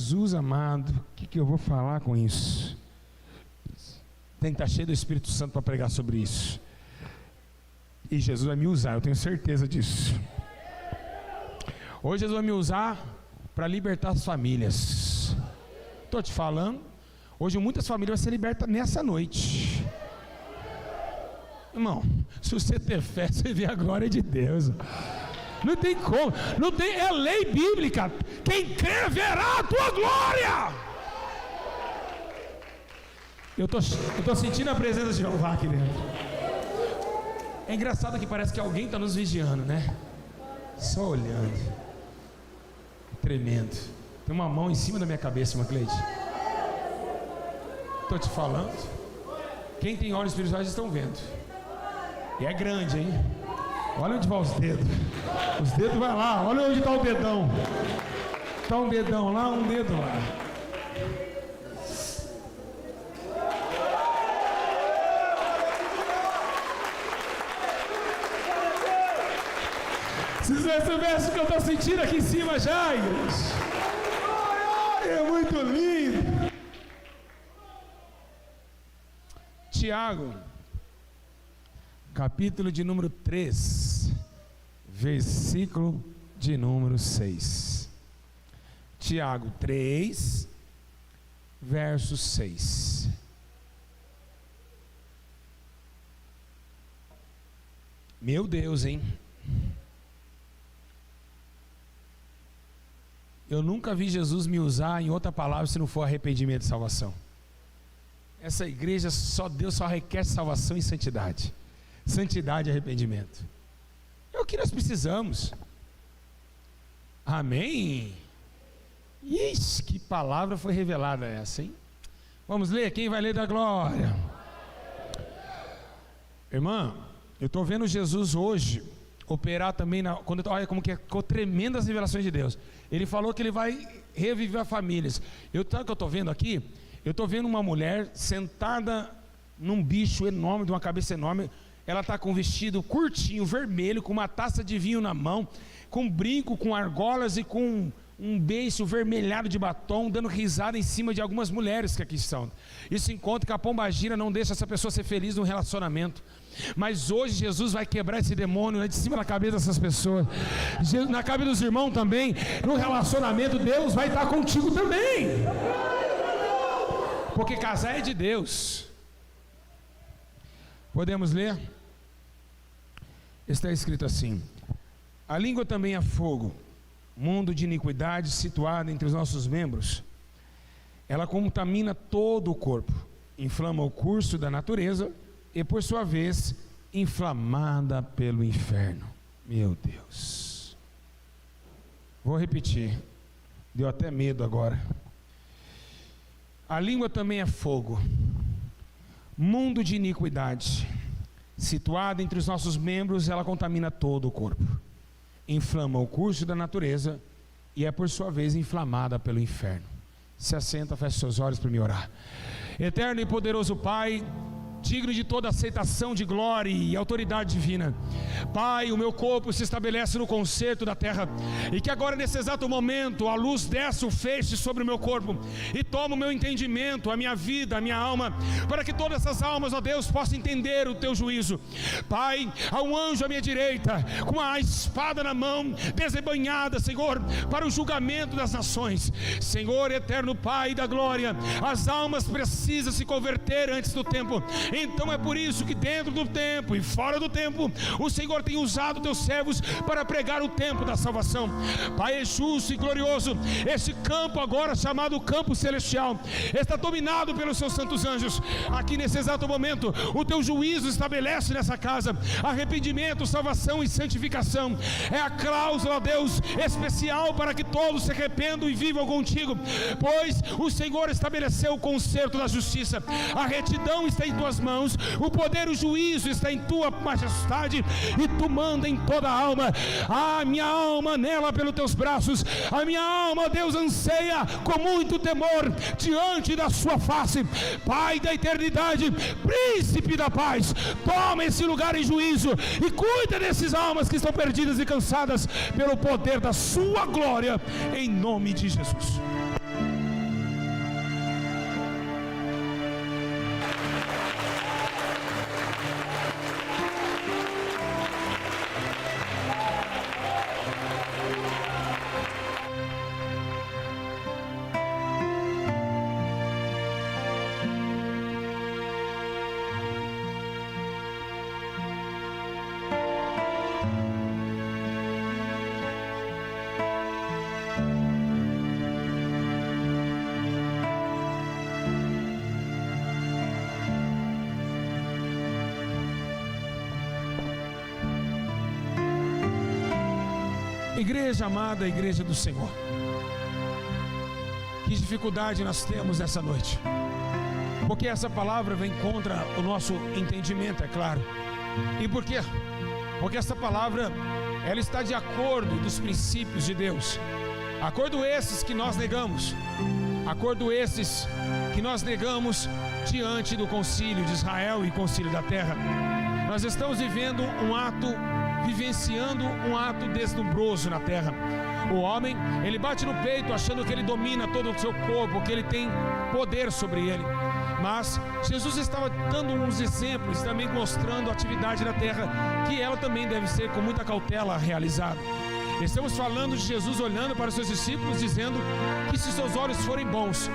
Jesus amado, o que eu vou falar com isso? Tem que estar cheio do Espírito Santo para pregar sobre isso. E Jesus vai me usar, eu tenho certeza disso. Hoje Jesus vai me usar para libertar as famílias. Estou te falando, hoje muitas famílias vão ser libertas nessa noite. Irmão, se você ter fé, você vê a glória de Deus. Não tem como, não tem, é lei bíblica. Quem crê verá a tua glória. Eu tô sentindo a presença de Jeová aqui dentro. É engraçado que parece que alguém está nos vigiando, né? Só olhando. Tremendo. Tem uma mão em cima da minha cabeça, irmã Cleide. Estou te falando. Quem tem olhos espirituais estão vendo. E é grande, hein? Olha onde vão os dedos. Os dedos vai lá. Olha onde está o dedão. Está um dedão lá, um dedo lá. Se você soubesse o que eu estou sentindo aqui em cima já, igreja. É muito lindo. Tiago, capítulo de número 3, versículo de número 6. Tiago 3, verso 6. Meu Deus, hein? Eu nunca vi Jesus me usar em outra palavra se não for arrependimento e salvação. Essa igreja Deus só requer salvação e santidade. Santidade e arrependimento. É o que nós precisamos. Amém? Ixi, que palavra foi revelada essa, hein? Vamos ler, quem vai ler da glória? Irmã, eu estou vendo Jesus hoje operar também, olha como que ficou tremenda as revelações de Deus. Ele falou que ele vai reviver famílias. Sabe o que eu estou vendo aqui? Eu estou vendo uma mulher sentada num bicho enorme, de uma cabeça enorme. Ela está com um vestido curtinho, vermelho, com uma taça de vinho na mão, com brinco, com argolas e com um beiço vermelhado de batom, dando risada em cima de algumas mulheres que aqui estão. Isso encontra que a pombagira não deixa essa pessoa ser feliz no relacionamento. Mas hoje Jesus vai quebrar esse demônio, né, de cima da cabeça dessas pessoas, na cabeça dos irmãos também. No relacionamento Deus vai estar contigo também, porque casar é de Deus. Podemos ler? Está escrito assim: a língua também é fogo, mundo de iniquidade situado entre os nossos membros. Ela contamina todo o corpo, inflama o curso da natureza e, por sua vez, inflamada pelo inferno. Meu Deus. Vou repetir. Deu até medo agora. A língua também é fogo, mundo de iniquidade, situada entre os nossos membros, ela contamina todo o corpo, inflama o curso da natureza e é, por sua vez, inflamada pelo inferno. Se assenta, feche seus olhos para me orar. Eterno e poderoso Pai, digno de toda aceitação de glória e autoridade divina, Pai, o meu corpo se estabelece no concerto da terra, e que agora nesse exato momento a luz desce o feixe sobre o meu corpo e toma o meu entendimento, a minha vida, a minha alma, para que todas essas almas, ó Deus, possam entender o teu juízo. Pai, há um anjo à minha direita com a espada na mão, desembainhada, Senhor, para o julgamento das nações. Senhor eterno Pai da glória, as almas precisam se converter antes do tempo. Então é por isso que dentro do tempo e fora do tempo o Senhor tem usado teus servos para pregar o tempo da salvação. Pai, é justo e glorioso. Esse campo agora chamado campo celestial está dominado pelos seus santos anjos. Aqui nesse exato momento o teu juízo estabelece nessa casa arrependimento, salvação e santificação. É a cláusula, Deus, especial para que todos se arrependam e vivam contigo, pois o Senhor estabeleceu o concerto da justiça. A retidão está em tuas mãos, o poder e o juízo está em tua majestade, e tu manda em toda a alma. A minha alma anela pelos teus braços, a minha alma, Deus, anseia com muito temor diante da sua face. Pai da eternidade, príncipe da paz, toma esse lugar em juízo e cuida dessas almas que estão perdidas e cansadas pelo poder da sua glória, em nome de Jesus. Igreja amada, igreja do Senhor, que dificuldade nós temos nessa noite, porque essa palavra vem contra o nosso entendimento, é claro. E por quê? Porque essa palavra, ela está de acordo dos princípios de Deus, acordo esses que nós negamos, acordo esses que nós negamos diante do concílio de Israel e concílio da terra. Nós estamos vivenciando um ato deslumbroso na terra. O homem, ele bate no peito achando que ele domina todo o seu corpo, que ele tem poder sobre ele. Mas Jesus estava dando uns exemplos, também mostrando a atividade da terra, que ela também deve ser com muita cautela realizada. Estamos falando de Jesus olhando para os seus discípulos, dizendo que se seus olhos forem bons,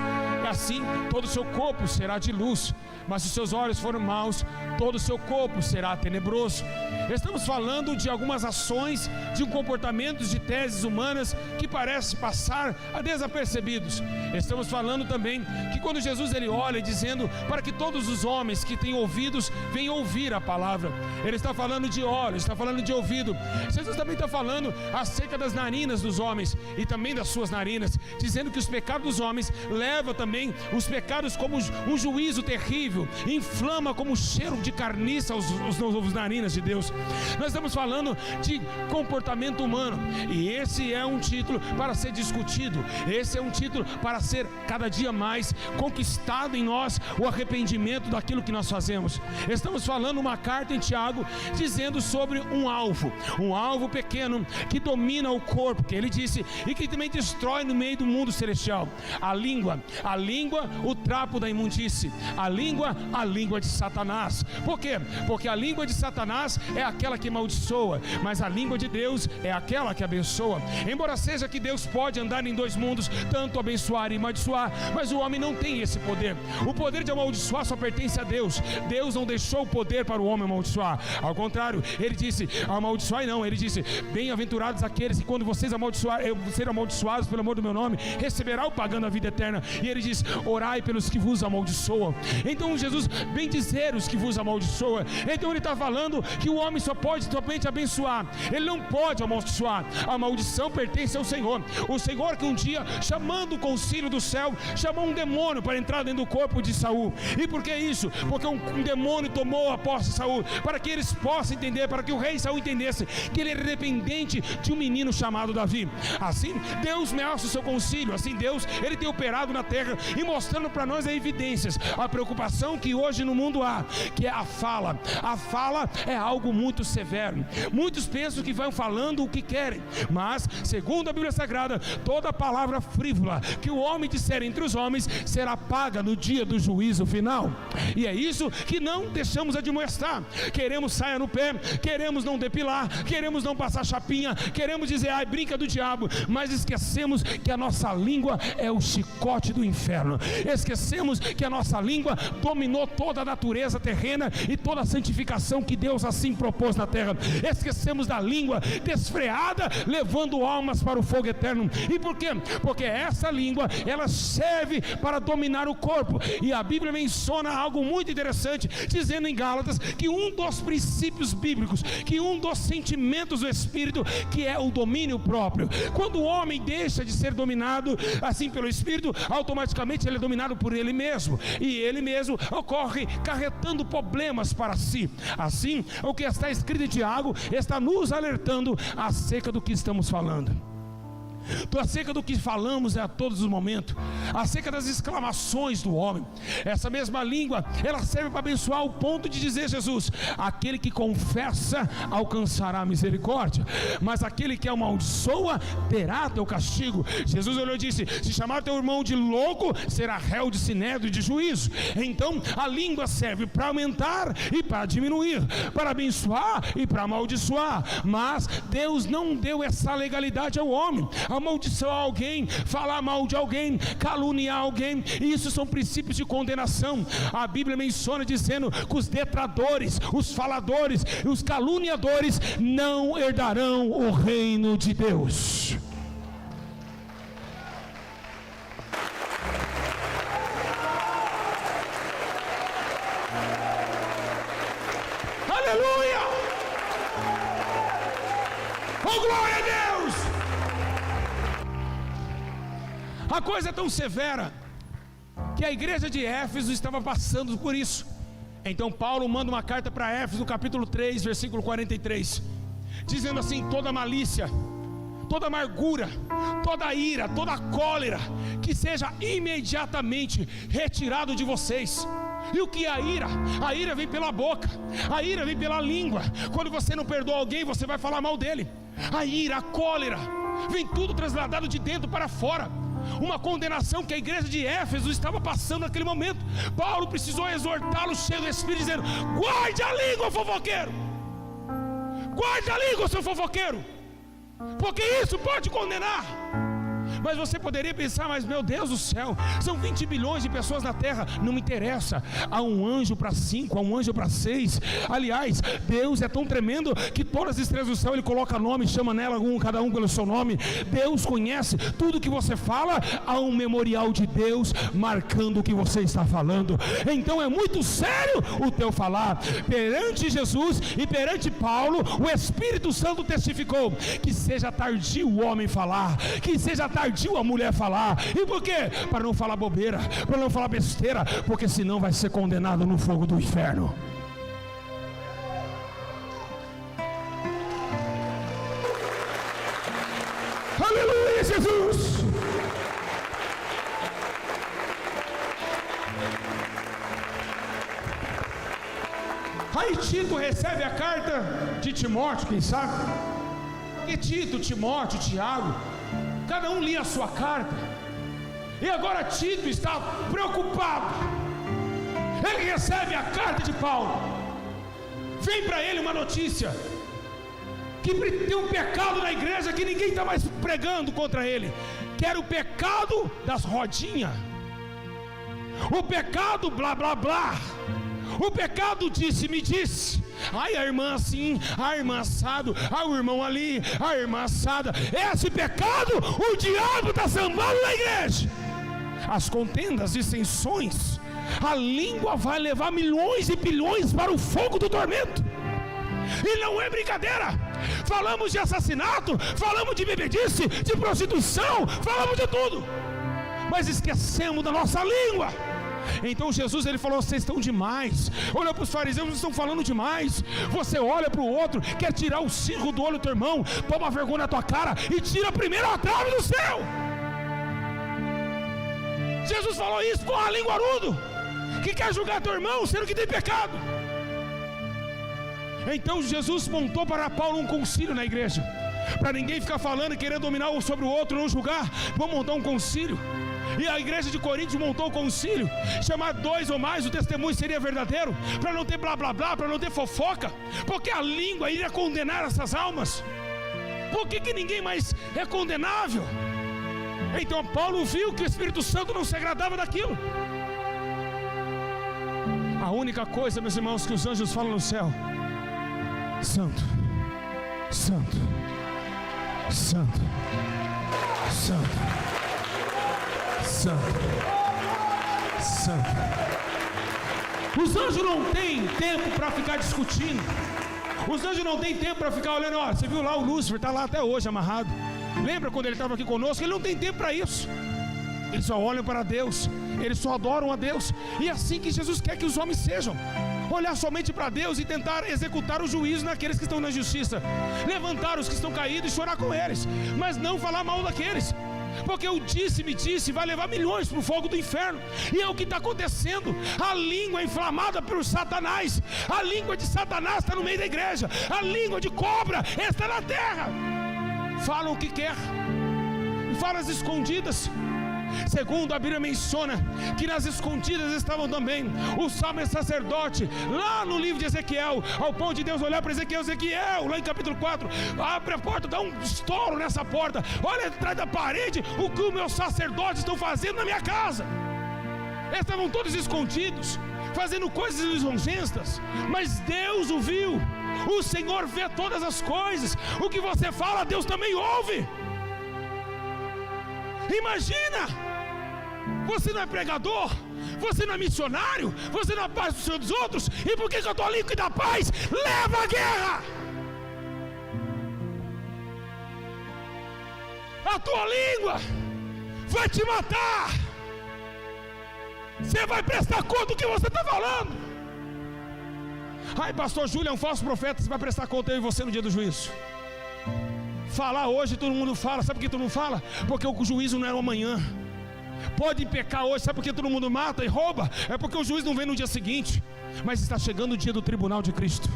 assim todo o seu corpo será de luz, mas se seus olhos forem maus, todo o seu corpo será tenebroso. Estamos falando de algumas ações, de comportamentos, de teses humanas que parecem passar a desapercebidos. Estamos falando também que quando Jesus ele olha dizendo para que todos os homens que têm ouvidos venham ouvir a palavra, ele está falando de olhos, está falando de ouvido. Jesus também está falando acerca das narinas dos homens e também das suas narinas, dizendo que os pecados dos homens levam também os pecados como um juízo terrível, inflama como cheiro de carniça os narinas de Deus. Nós estamos falando de comportamento humano, e esse é um título para ser discutido, esse é um título para ser cada dia mais conquistado em nós o arrependimento daquilo que nós fazemos. Estamos falando uma carta em Tiago dizendo sobre um alvo pequeno que domina o corpo, que ele disse, e que também destrói no meio do mundo celestial. A língua, o trapo da imundície, a língua de Satanás. Por quê? Porque a língua de Satanás é aquela que amaldiçoa, mas a língua de Deus é aquela que abençoa. Embora seja que Deus pode andar em dois mundos, tanto abençoar e amaldiçoar, mas o homem não tem esse poder. O poder de amaldiçoar só pertence a Deus. Deus não deixou o poder para o homem amaldiçoar. Ao contrário, ele disse, amaldiçoai não, ele disse, bem-aventurados aqueles que quando vocês serem amaldiçoados pelo amor do meu nome, receberá o pagando a vida eterna. E ele diz, orai pelos que vos amaldiçoam. Então Jesus, bem dizer os que vos amaldiçoam. Então ele está falando que o homem só pode somente abençoar, ele não pode amaldiçoar. A maldição pertence ao Senhor. O Senhor que um dia, chamando o concílio do céu, chamou um demônio para entrar dentro do corpo de Saul. E por que isso? Porque um demônio tomou a posse de Saul, para que eles possam entender, para que o rei Saul entendesse que ele era dependente de um menino chamado Davi. Assim Deus mexe o seu concílio, assim Deus ele tem operado na terra e mostrando para nós as evidências, a preocupação que hoje no mundo há, que é a fala. A fala é algo muito severo. Muitos pensam que vão falando o que querem, mas segundo a Bíblia Sagrada, toda palavra frívola que o homem disser entre os homens será paga no dia do juízo final. E é isso que não deixamos admoestar. Queremos saia no pé, queremos não depilar, queremos não passar chapinha, queremos dizer, ai, brinca do diabo, mas esquecemos que a nossa língua é o chicote do inferno. Esquecemos que a nossa língua dominou toda a natureza terrena e toda a santificação que Deus assim propôs na terra. Esquecemos da língua desfreada, levando almas para o fogo eterno. E por quê? Porque essa língua, ela serve para dominar o corpo. E a Bíblia menciona algo muito interessante, dizendo em Gálatas que um dos princípios bíblicos, que um dos sentimentos do Espírito, que é o domínio próprio. Quando o homem deixa de ser dominado assim pelo Espírito, automaticamente ele é dominado por ele mesmo, e ele mesmo ocorre carretando problemas para si. Assim, o que está escrito em Tiago está nos alertando acerca do que estamos falando. Acerca do que falamos a todos os momentos, acerca das exclamações do homem. Essa mesma língua, ela serve para abençoar ao ponto de dizer Jesus, aquele que confessa alcançará misericórdia, mas aquele que amaldiçoa terá teu castigo. Jesus olhou e disse, se chamar teu irmão de louco, será réu de sinédrio e de juízo. Então a língua serve para aumentar e para diminuir, para abençoar e para amaldiçoar. Mas Deus não deu essa legalidade ao homem. Amaldiçoar alguém, falar mal de alguém, caluniar alguém, isso são princípios de condenação. A Bíblia menciona dizendo que os detratores, os faladores, os caluniadores não herdarão o reino de Deus. Aleluia! Oh, glória a Deus! A coisa é tão severa que a igreja de Éfeso estava passando por isso. Então Paulo manda uma carta para Éfeso, no capítulo 3, versículo 43, dizendo assim: toda malícia, toda amargura, toda ira, toda cólera, que seja imediatamente retirado de vocês. E o que é a ira? A ira vem pela boca, a ira vem pela língua. Quando você não perdoa alguém, você vai falar mal dele. A ira, a cólera, vem tudo trasladado de dentro para fora. Uma condenação que a igreja de Éfeso estava passando naquele momento. Paulo precisou exortá-los, cheio do Espírito, dizendo: guarde a língua, fofoqueiro, guarde a língua, seu fofoqueiro, porque isso pode condenar. Mas você poderia pensar: mas meu Deus do céu, são 20 bilhões de pessoas na terra. Não me interessa, há um anjo para 5, há um anjo para 6. Aliás, Deus é tão tremendo que todas as estrelas do céu Ele coloca nome, chama nela cada um pelo seu nome. Deus conhece tudo que você fala. Há um memorial de Deus marcando o que você está falando. Então é muito sério o teu falar. Perante Jesus e perante Paulo, o Espírito Santo testificou que seja tardio o homem falar, que seja tardio a mulher falar. E por quê? Para não falar bobeira, para não falar besteira, porque senão vai ser condenado no fogo do inferno. Aleluia, Jesus! Aí Tito recebe a carta de Timóteo, quem sabe? Porque Tito, Timóteo, Tiago, cada um lia a sua carta. E agora Tito está preocupado. Ele recebe a carta de Paulo. Vem para ele uma notícia que tem um pecado na igreja que ninguém está mais pregando contra ele, que era o pecado das rodinhas, o pecado blá blá blá, o pecado disse-me disse. Ai, a irmã assim, a irmã assado, o irmão ali, a irmã assada. Esse pecado, o diabo está sambando na igreja. As contendas, dissensões, a língua vai levar milhões e bilhões para o fogo do tormento. E não é brincadeira. Falamos de assassinato, falamos de bebedice, de prostituição, falamos de tudo, mas esquecemos da nossa língua. Então Jesus, ele falou: vocês estão demais. Olha para os fariseus, vocês estão falando demais. Você olha para o outro, quer tirar o cisco do olho do teu irmão, toma vergonha na tua cara e tira primeiro a trave do céu. Jesus falou isso com a linguarudo, que quer julgar teu irmão sendo que tem pecado. Então Jesus montou para Paulo um concílio na igreja, para ninguém ficar falando e querendo dominar um sobre o outro, não julgar. Vamos montar um concílio. E a igreja de Corinto montou o concílio, chamar 2 ou mais, o testemunho seria verdadeiro, para não ter blá blá blá, para não ter fofoca, porque a língua iria condenar essas almas. Por que ninguém mais é condenável? Então Paulo viu que o Espírito Santo não se agradava daquilo. A única coisa, meus irmãos, que os anjos falam no céu: Santo, Santo, Santo, Santo, Santo, Santo. Os anjos não têm tempo para ficar discutindo. Os anjos não têm tempo para ficar olhando. Ó, você viu lá o Lúcifer, está lá até hoje amarrado. Lembra quando ele estava aqui conosco? Ele não tem tempo para isso. Eles só olham para Deus, eles só adoram a Deus. E é assim que Jesus quer que os homens sejam: olhar somente para Deus e tentar executar o juízo naqueles que estão na justiça, levantar os que estão caídos e chorar com eles, mas não falar mal daqueles. Porque o disse-me disse vai levar milhões para o fogo do inferno. E é o que está acontecendo. A língua é inflamada por Satanás. A língua de Satanás está no meio da igreja. A língua de cobra está na terra. Falam o que quer, fala às escondidas. Segundo a Bíblia menciona que nas escondidas estavam também o sumo sacerdote, lá no livro de Ezequiel, ao ponto de Deus olhar para Ezequiel, lá em capítulo 4, abre a porta, dá um estouro nessa porta, olha atrás da parede o que os meus sacerdotes estão fazendo na minha casa. Eles estavam todos escondidos, fazendo coisas lisonjentas, mas Deus o viu. O Senhor vê todas as coisas. O que você fala, Deus também ouve. Imagina, você não é pregador, você não é missionário, você não é paz do Senhor dos outros, e por que a tua língua da paz leva a guerra? A tua língua vai te matar. Você vai prestar conta do que você está falando. Ai, pastor Júlio é um falso profeta. Você vai prestar conta eu e você no dia do juízo. Falar hoje todo mundo fala. Sabe por que todo mundo fala? Porque o juízo não é amanhã. Pode pecar hoje. Sabe por que todo mundo mata e rouba? É porque o juízo não vem no dia seguinte. Mas está chegando o dia do tribunal de Cristo.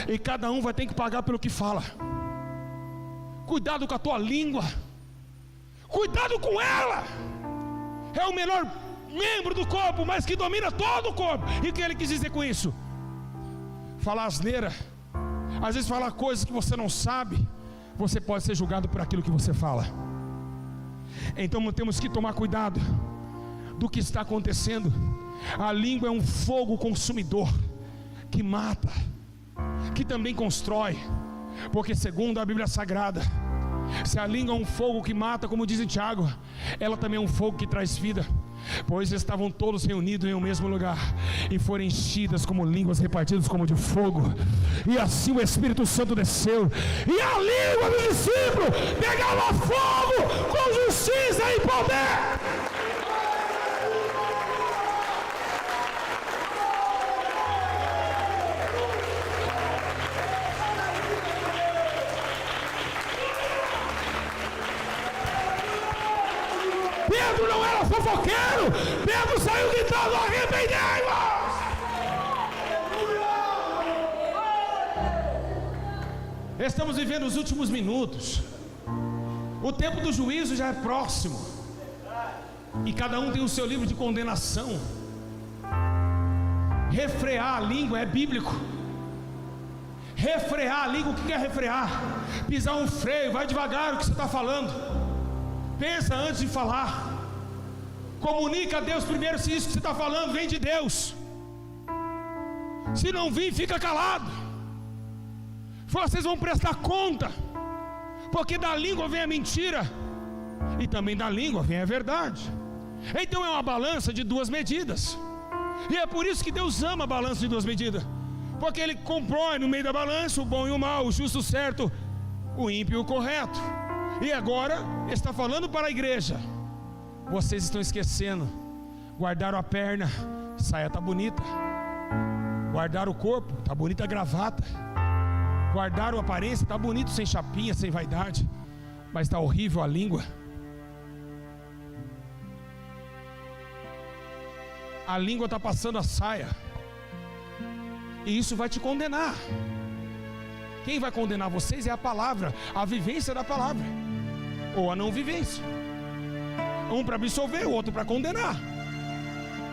E cada um vai ter que pagar pelo que fala. Cuidado com a tua língua. Cuidado com ela. É o menor membro do corpo, mas que domina todo o corpo. E o que ele quis dizer com isso? Falar asneira. Às vezes falar coisas que você não sabe. Você pode ser julgado por aquilo que você fala. Então temos que tomar cuidado do que está acontecendo. A língua é um fogo consumidor, que mata, que também constrói. Porque segundo a Bíblia Sagrada, se a língua é um fogo que mata, como diz em Tiago, ela também é um fogo que traz vida. Pois estavam todos reunidos em um mesmo lugar, e foram enchidas como línguas repartidas como de fogo. E assim o Espírito Santo desceu, e a língua do discípulo pegava fogo com justiça e poder. Pedro não era fofoqueiro. Pedro saiu gritando: arrependei-vos. Estamos vivendo os últimos minutos. O tempo do juízo já é próximo. E cada um tem o seu livro de condenação. Refrear a língua é bíblico. Refrear a língua, o que é refrear? Pisar um freio, vai devagar o que você está falando. Pensa antes de falar. Comunica a Deus primeiro se isso que você está falando vem de Deus. Se não vir, fica calado. Vocês vão prestar conta. Porque da língua vem a mentira, e também da língua vem a verdade. Então é uma balança de duas medidas. E é por isso que Deus ama a balança de duas medidas. Porque Ele compõe no meio da balança o bom e o mal, o justo e o certo, o ímpio e o correto. E agora está falando para a igreja: vocês estão esquecendo. Guardaram a perna, a saia está bonita. Guardaram o corpo, está bonita a gravata. Guardaram a aparência, está bonito sem chapinha, sem vaidade. Mas está horrível a língua. A língua está passando a saia. E isso vai te condenar. Quem vai condenar vocês é a palavra, a vivência da palavra, ou a não vivência. Um para absolver, o outro para condenar.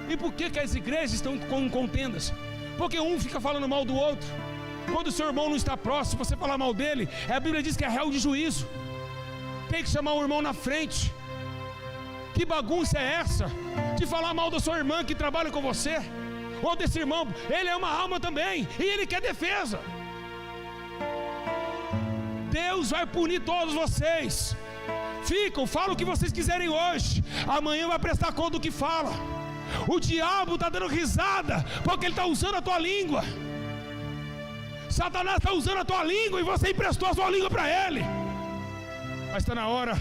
E por que as igrejas estão com contendas? Porque um fica falando mal do outro. Quando o seu irmão não está próximo, você falar mal dele, a Bíblia diz que é réu de juízo. Tem que chamar o irmão na frente. Que bagunça é essa? De falar mal da sua irmã que trabalha com você, ou desse irmão. Ele é uma alma também, e ele quer defesa. Deus vai punir todos vocês. Falam o que vocês quiserem hoje, amanhã vai prestar conta do que fala. O diabo está dando risada, porque ele está usando a tua língua. Satanás está usando a tua língua, e você emprestou a sua língua para ele. Mas está na hora,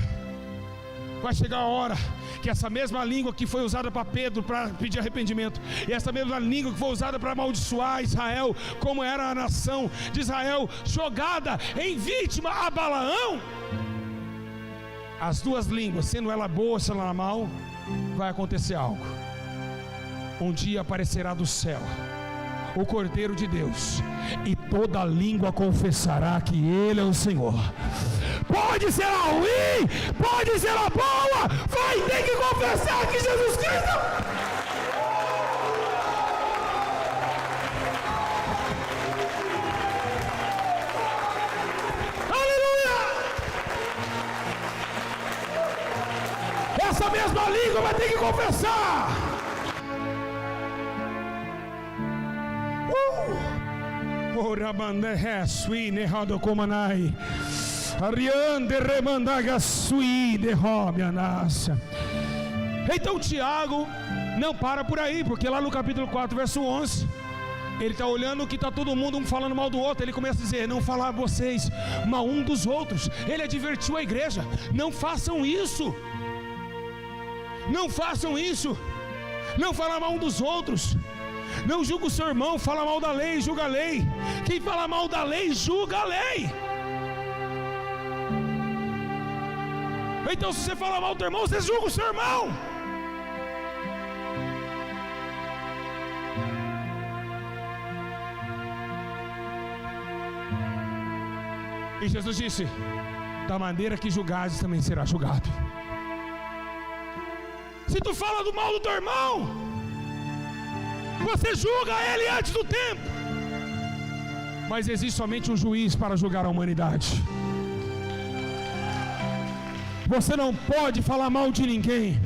vai chegar a hora que essa mesma língua que foi usada para Pedro para pedir arrependimento, e essa mesma língua que foi usada para amaldiçoar Israel, como era a nação de Israel jogada em vítima a Balaão, as duas línguas, sendo ela boa, sendo ela mal, vai acontecer algo. Um dia aparecerá do céu o Cordeiro de Deus, e toda língua confessará que Ele é o Senhor. Pode ser a ruim, pode ser a boa, vai ter que confessar que Jesus Cristo. Aleluia! Essa mesma língua vai ter que confessar. Então Tiago não para por aí, porque lá no capítulo 4, verso 11, Ele está olhando que está todo mundo um falando mal do outro. Ele começa a dizer: não falar vocês mal um dos outros. Ele advertiu a igreja: não façam isso. Não façam isso. Não falar mal um dos outros. Não julga o seu irmão. Fala mal da lei, julga a lei. Quem fala mal da lei, julga a lei. Então, se você fala mal do teu irmão, você julga o seu irmão. E Jesus disse: da maneira que julgares, também será julgado. Se tu fala do mal do teu irmão, você julga ele antes do tempo. Mas existe somente um juiz para julgar a humanidade. Você não pode falar mal de ninguém.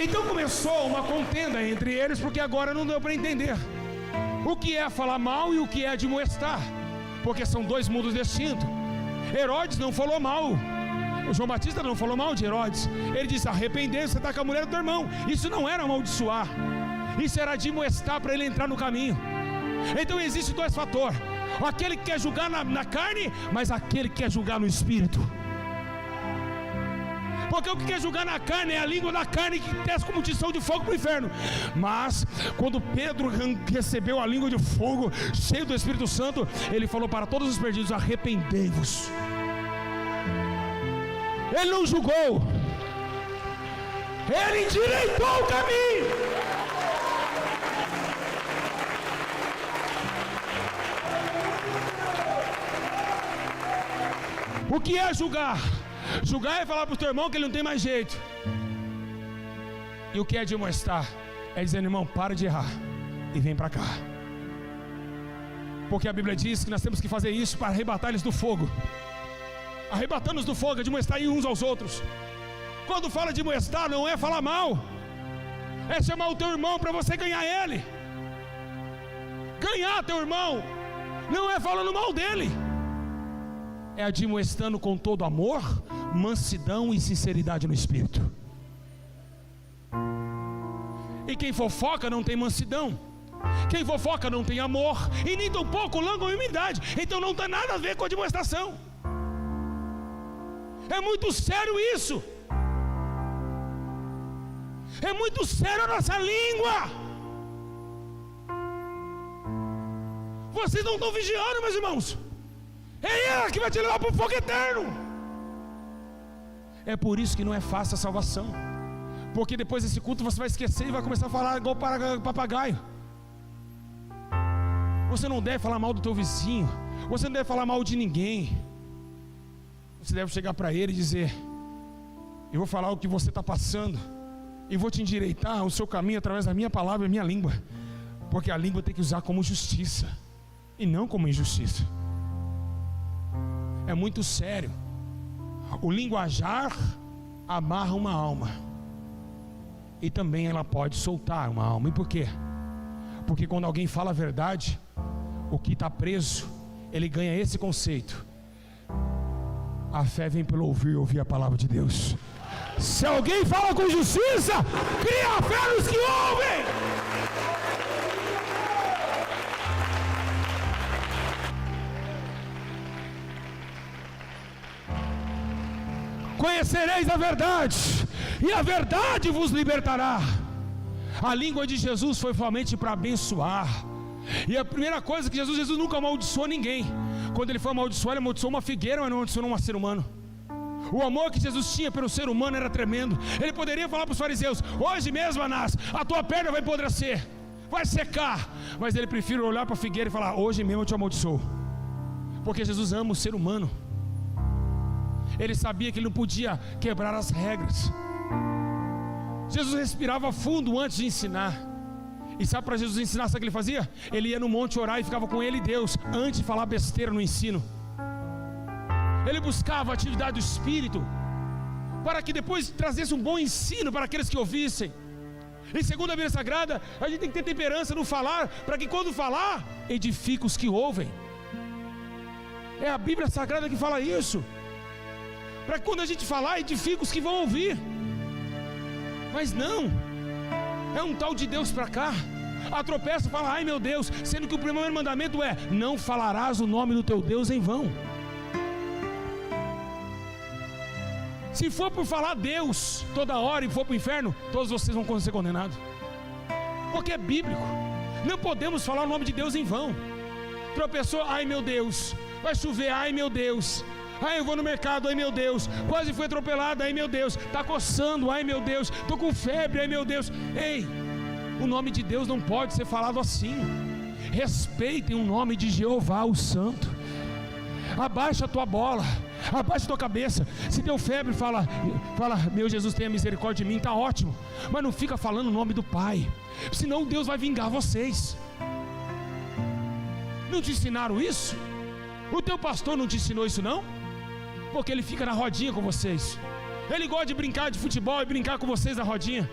Então começou uma contenda entre eles, porque agora não deu para entender o que é falar mal e o que é admoestar, porque são dois mundos distintos. Herodes não falou mal, o João Batista não falou mal de Herodes. Ele disse: arrepender, você está com a mulher do teu irmão. Isso não era amaldiçoar, isso era admoestar para ele entrar no caminho. Então existem dois fatores: aquele que quer julgar na carne, mas aquele que quer julgar no espírito. Porque o que quer julgar na carne é a língua da carne, que desce como tição de fogo para o inferno. Mas quando Pedro recebeu a língua de fogo, cheio do Espírito Santo, ele falou para todos os perdidos: arrependei-vos. Ele não julgou, ele endireitou o caminho. O que é julgar? Julgar é falar para o teu irmão que ele não tem mais jeito. E o que é admoestar? É dizer: irmão, para de errar e vem para cá. Porque a Bíblia diz que nós temos que fazer isso para arrebatar eles do fogo. Arrebatando-os do fogo, admoestar uns aos outros. Quando fala de admoestar, não é falar mal, é chamar o teu irmão para você ganhar ele. Ganhar teu irmão não é falando mal dele, é admoestando com todo amor, mansidão e sinceridade no espírito. E quem fofoca não tem mansidão, quem fofoca não tem amor, e nem tampouco longanimidade. Então não tem nada a ver com a admoestação. É muito sério isso. É muito sério a nossa língua. Vocês não estão vigiando, meus irmãos. É ela que vai te levar para o fogo eterno. É por isso que não é fácil a salvação. Porque depois desse culto você vai esquecer e vai começar a falar igual papagaio. Você não deve falar mal do teu vizinho. Você não deve falar mal de ninguém. Você deve chegar para ele e dizer: eu vou falar o que você está passando, e vou te endireitar o seu caminho através da minha palavra e minha língua. Porque a língua tem que usar como justiça e não como injustiça. É muito sério. O linguajar amarra uma alma, e também ela pode soltar uma alma. E por quê? Porque quando alguém fala a verdade, o que está preso, ele ganha esse conceito: a fé vem pelo ouvir a palavra de Deus. Se alguém fala com justiça, cria a fé nos que ouvem. Conhecereis a verdade, e a verdade vos libertará. A língua de Jesus foi somente para abençoar. E a primeira coisa que Jesus nunca amaldiçoou ninguém. Quando ele foi amaldiçoar, ele amaldiçoou uma figueira, mas não amaldiçoou um ser humano. O amor que Jesus tinha pelo ser humano era tremendo. Ele poderia falar para os fariseus: hoje mesmo, Anás, a tua perna vai apodrecer, vai secar. Mas ele prefere olhar para a figueira e falar: hoje mesmo eu te amaldiçoo. Porque Jesus ama o ser humano. Ele sabia que ele não podia quebrar as regras. Jesus respirava fundo antes de ensinar. E sabe, para Jesus ensinar, sabe o que ele fazia? Ele ia no monte orar e ficava com ele e Deus, antes de falar besteira no ensino. Ele buscava a atividade do Espírito, para que depois trazesse um bom ensino para aqueles que ouvissem. E segundo a Bíblia Sagrada, a gente tem que ter temperança no falar, para que quando falar, edifique os que ouvem. É a Bíblia Sagrada que fala isso. Para que quando a gente falar, edifique os que vão ouvir. Mas não, é um tal de Deus para cá. Tropeça e fala, ai meu Deus, sendo que o primeiro mandamento é: não falarás o nome do teu Deus em vão. Se for por falar Deus toda hora e for para o inferno, todos vocês vão ser condenados, porque é bíblico. Não podemos falar o nome de Deus em vão. Tropeçou, ai meu Deus, vai chover, ai meu Deus, ai eu vou no mercado, ai meu Deus, quase foi atropelado, ai meu Deus, está coçando, ai meu Deus, estou com febre, ai meu Deus. Ei, o nome de Deus não pode ser falado assim. Respeitem o nome de Jeová, o Santo. Abaixa a tua bola, abaixa a tua cabeça. Se deu febre, fala, meu Jesus, tenha misericórdia de mim, está ótimo. Mas não fica falando o nome do Pai, senão Deus vai vingar vocês. Não te ensinaram isso? O teu pastor não te ensinou isso não? Porque ele fica na rodinha com vocês. Ele gosta de brincar de futebol e brincar com vocês na rodinha.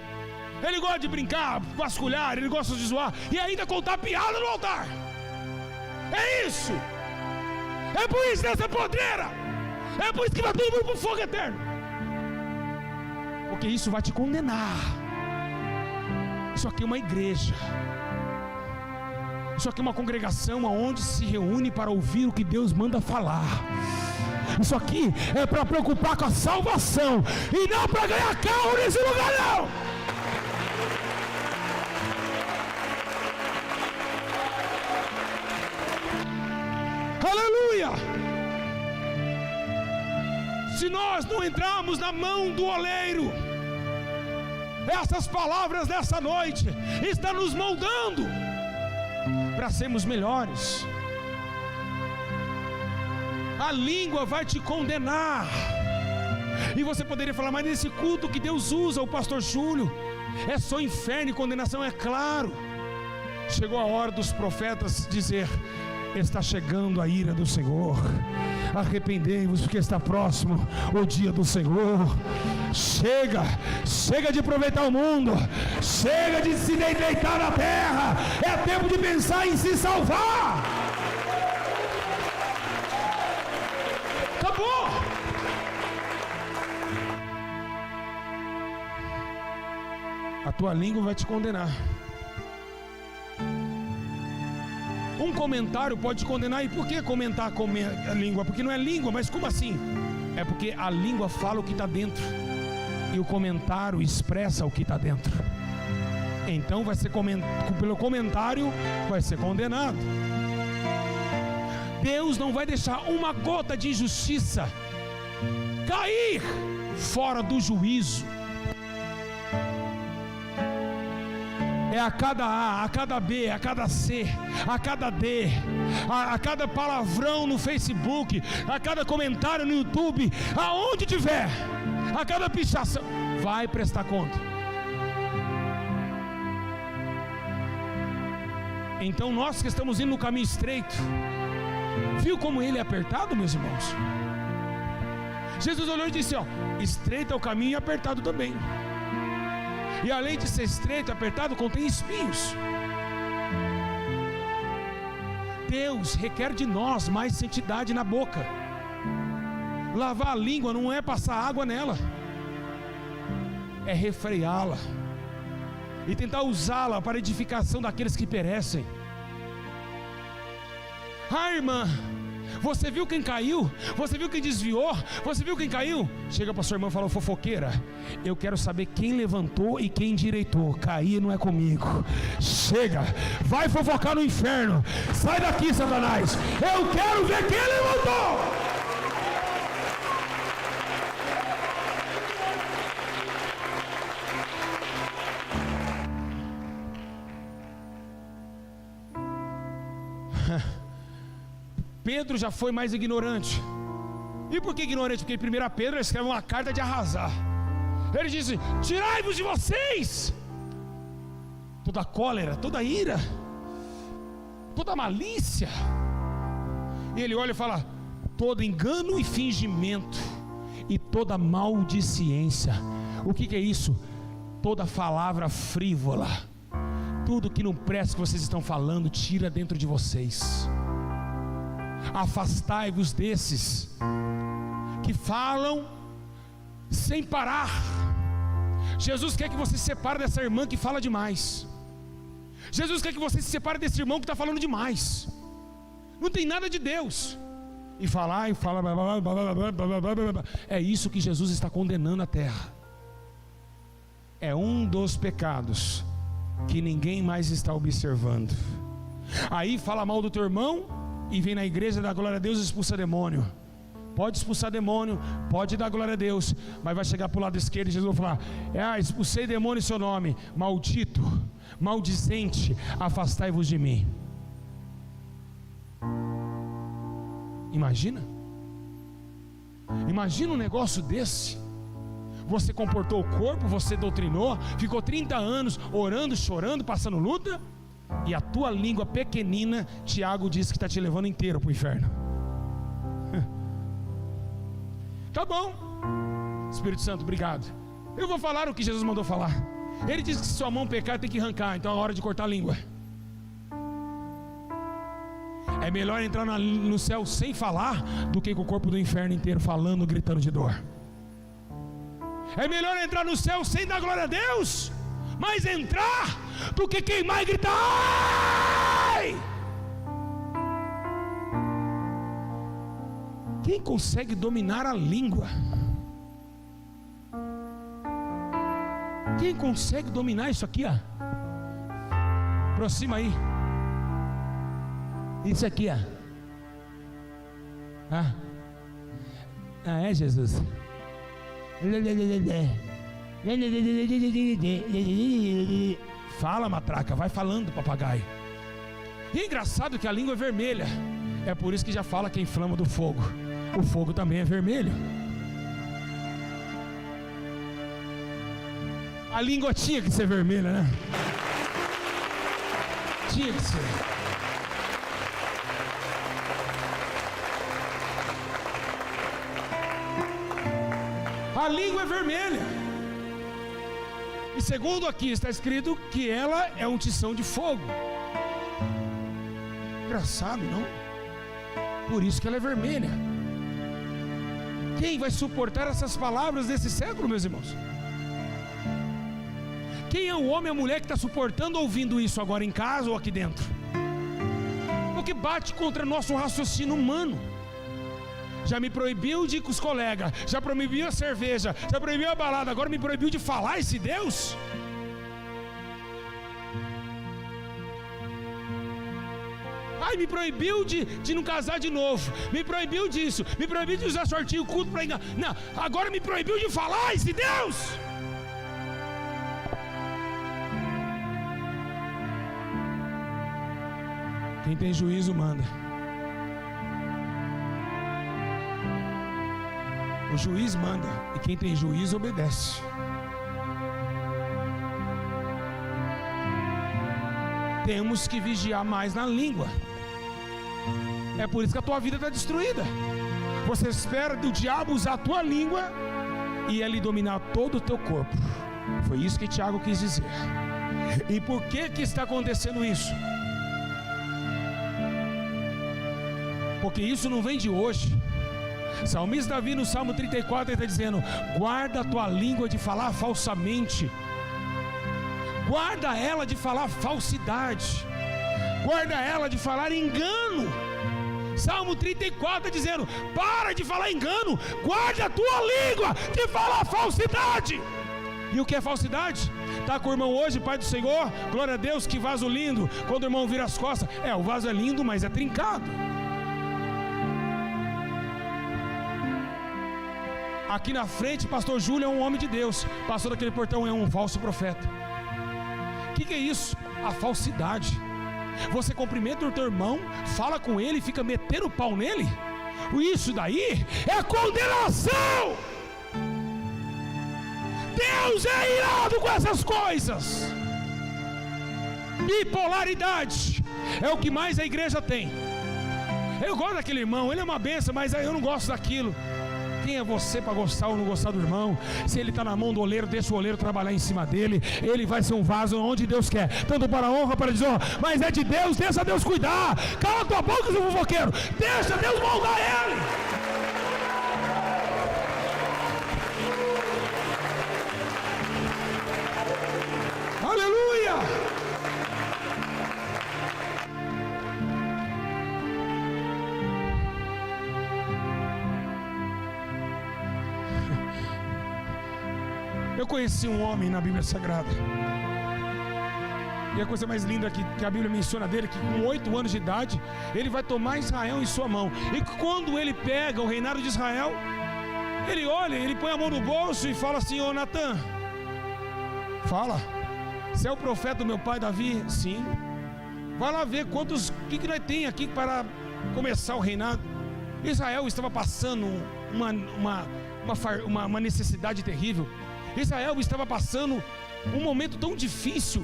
Ele gosta de brincar, vasculhar, ele gosta de zoar e ainda contar piada no altar. É isso. É por isso nessa podreira. É por isso que vai todo mundo para o fogo eterno. Porque isso vai te condenar. Isso aqui é uma igreja. Isso aqui é uma congregação onde se reúne para ouvir o que Deus manda falar. Isso aqui é para preocupar com a salvação e não para ganhar carro nesse lugar não. Aleluia! Se nós não entrarmos na mão do oleiro, essas palavras dessa noite estão nos moldando para sermos melhores. A língua vai te condenar. E você poderia falar, mas nesse culto que Deus usa o pastor Júlio é só inferno e condenação. É claro, chegou a hora dos profetas dizer: está chegando a ira do Senhor, arrependei-vos porque está próximo o dia do Senhor. Chega de aproveitar o mundo, chega de se deitar na terra, é tempo de pensar em se salvar. Acabou. A tua língua vai te condenar. Um comentário pode te condenar. E por que comentar com a língua? Porque não é língua, mas como assim? É porque a língua fala o que está dentro e o comentário expressa o que está dentro. Então vai ser pelo comentário vai ser condenado. Deus não vai deixar uma gota de injustiça cair fora do juízo. É a cada A, a cada B, a cada C, a cada D, a cada palavrão no Facebook, a cada comentário no YouTube, aonde tiver, a cada pichação, vai prestar conta. Então nós que estamos indo no caminho estreito, viu como ele é apertado, meus irmãos? Jesus olhou e disse: ó, estreito é o caminho e apertado também. E além de ser estreito e apertado, contém espinhos. Deus requer de nós mais santidade na boca. Lavar a língua não é passar água nela, é refreá-la e tentar usá-la para edificação daqueles que perecem. Irmã, você viu quem caiu? Você viu quem desviou? Você viu quem caiu? Chega para sua irmã e fala: fofoqueira, eu quero saber quem levantou e quem endireitou. Cair não é comigo. Chega, vai fofocar no inferno. Sai daqui, Satanás. Eu quero ver quem levantou. Pedro já foi mais ignorante. E por que ignorante? Porque em 1 Pedro ele escreve uma carta de arrasar. Ele diz: tirai-vos de vocês toda cólera, toda ira, toda malícia. E ele olha e fala: todo engano e fingimento e toda maldicência. O que é isso? Toda palavra frívola. Tudo que não presta que vocês estão falando, tira dentro de vocês. Afastai-vos desses que falam sem parar, Jesus quer que você se separe dessa irmã que fala demais. Jesus quer que você se separe desse irmão que está falando demais. Não tem nada de Deus. E falar, é isso que Jesus está condenando a terra. É um dos pecados que ninguém mais está observando. Aí fala mal do teu irmão e vem na igreja dar glória a Deus e expulsa demônio. Pode expulsar demônio, pode dar glória a Deus, mas vai chegar para o lado esquerdo e Jesus vai falar: expulsei demônio em seu nome, maldito, maldizente, afastai-vos de mim. Imagina um negócio desse. Você comportou o corpo, você doutrinou, ficou 30 anos orando, chorando, passando luta, e a tua língua pequenina, Tiago diz que está te levando inteiro para o inferno. Tá bom, Espírito Santo, obrigado. Eu vou falar o que Jesus mandou falar. Ele disse que se sua mão pecar tem que arrancar, então é hora de cortar a língua. É melhor entrar no céu sem falar do que com o corpo do inferno inteiro falando, gritando de dor. É melhor entrar no céu sem dar glória a Deus, mas entrar do que queimar e gritar ai! Quem consegue dominar a língua? Quem consegue dominar isso aqui, ó? Aproxima aí. Isso aqui, ó. É Jesus. Fala, matraca, vai falando, papagaio. E é engraçado que a língua é vermelha. É por isso que já fala que é inflama do fogo. O fogo também é vermelho. A língua tinha que ser vermelha, né? Tinha que ser. A língua é vermelha. E segundo aqui está escrito que ela é um tição de fogo. Engraçado, não? Por isso que ela é vermelha. Quem vai suportar essas palavras desse século, meus irmãos? Quem é o homem ou a mulher que está suportando ouvindo isso agora em casa ou aqui dentro? Porque bate contra nosso raciocínio humano. Já me proibiu de ir com os colegas, já proibiu a cerveja, já proibiu a balada, agora me proibiu de falar esse Deus? Ai, me proibiu de não casar de novo, me proibiu disso, me proibiu de usar shortinho curto para enganar. Não, agora me proibiu de falar esse Deus? Quem tem juízo manda. O juiz manda, e quem tem juízo obedece. Temos que vigiar mais na língua. É por isso que a tua vida está destruída. Você espera do diabo usar a tua língua e ele dominar todo o teu corpo. Foi isso que Tiago quis dizer. E por que está acontecendo isso? Porque isso não vem de hoje. Salmista Davi no Salmo 34 ele está dizendo: guarda a tua língua de falar falsamente, guarda ela de falar falsidade, guarda ela de falar engano. Salmo 34 está dizendo: para de falar engano, guarda a tua língua de falar falsidade. E o que é falsidade? Está com o irmão hoje, Pai do Senhor, glória a Deus, que vaso lindo. Quando o irmão vira as costas, o vaso é lindo, mas é trincado. Aqui na frente, pastor Júlio é um homem de Deus, pastor daquele portão é um falso profeta. O que é isso? A falsidade. Você cumprimenta o teu irmão, fala com ele e fica metendo o pau nele. Isso daí é condenação. Deus é irado com essas coisas. Bipolaridade é o que mais a igreja tem. Eu gosto daquele irmão, ele é uma benção, mas eu não gosto daquilo. Quem é você para gostar ou não gostar do irmão? Se ele está na mão do oleiro, deixa o oleiro trabalhar em cima dele. Ele vai ser um vaso onde Deus quer, tanto para a honra, para a desonra. Mas é de Deus, deixa Deus cuidar. Cala tua boca, seu fofoqueiro. Deixa Deus moldar ele. Eu conheci um homem na Bíblia Sagrada, e a coisa mais linda que a Bíblia menciona dele, que com 8 anos de idade, ele vai tomar Israel em sua mão. E quando ele pega o reinado de Israel, ele olha, ele põe a mão no bolso e fala assim: ô Natan, fala, você é o profeta do meu pai Davi? Sim. Vai lá ver quantos, o que nós tem aqui para começar o reinado. Israel estava passando uma necessidade terrível. Israel estava passando um momento tão difícil.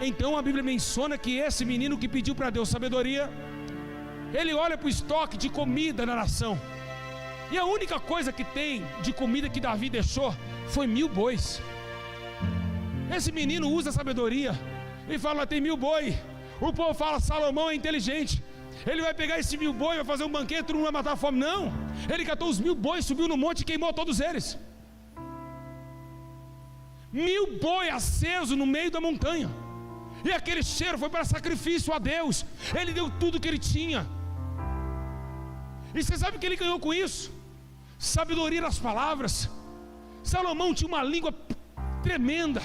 Então a Bíblia menciona que esse menino que pediu para Deus sabedoria, ele olha para o estoque de comida na nação, e a única coisa que tem de comida que Davi deixou foi 1000 bois. Esse menino usa a sabedoria e fala: tem 1000 boi. O povo fala: Salomão é inteligente, ele vai pegar esse 1000 boi, vai fazer um banquete, todo mundo vai matar a fome. Não, ele catou os 1000 bois, subiu no monte e queimou todos eles. 1000 boi aceso no meio da montanha, e aquele cheiro foi para sacrifício a Deus. Ele deu tudo que ele tinha. E você sabe o que ele ganhou com isso? Sabedoria nas palavras. Salomão tinha uma língua tremenda.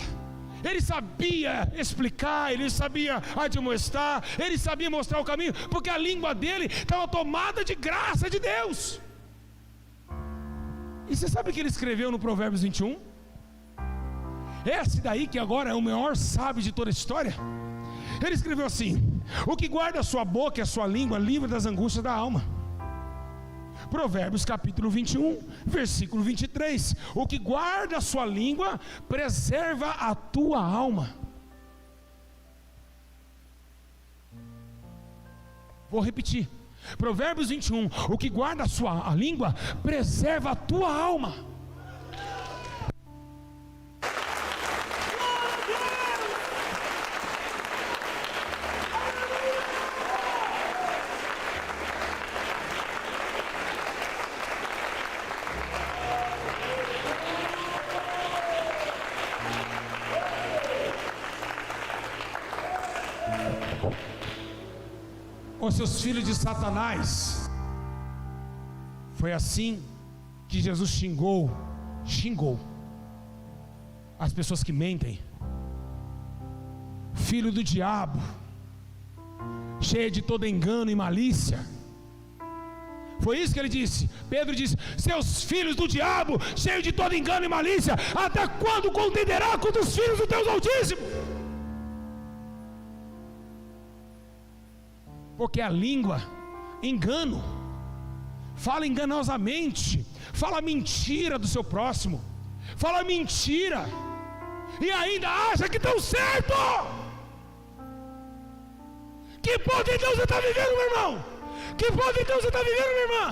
Ele sabia explicar, ele sabia admoestar, ele sabia mostrar o caminho, porque a língua dele estava tomada de graça de Deus. E você sabe o que ele escreveu no Provérbios 21? Esse daí que agora é o maior sábio de toda a história. Ele escreveu assim: o que guarda a sua boca e a sua língua livra das angústias da alma. Provérbios capítulo 21, versículo 23. O que guarda a sua língua preserva a tua alma. Vou repetir. Provérbios 21. O que guarda a língua preserva a tua alma. Os seus filhos de Satanás. Foi assim que Jesus xingou as pessoas que mentem. Filho do diabo, cheio de todo engano e malícia. Foi isso que ele disse. Pedro disse: seus filhos do diabo, cheios de todo engano e malícia, até quando contenderá contra os filhos do Deus Altíssimo? Porque a língua, engano, fala enganosamente, fala mentira do seu próximo, fala mentira, e ainda acha que estão certo. Que ponto então você está vivendo, meu irmão? Que ponto então você está vivendo, minha irmã?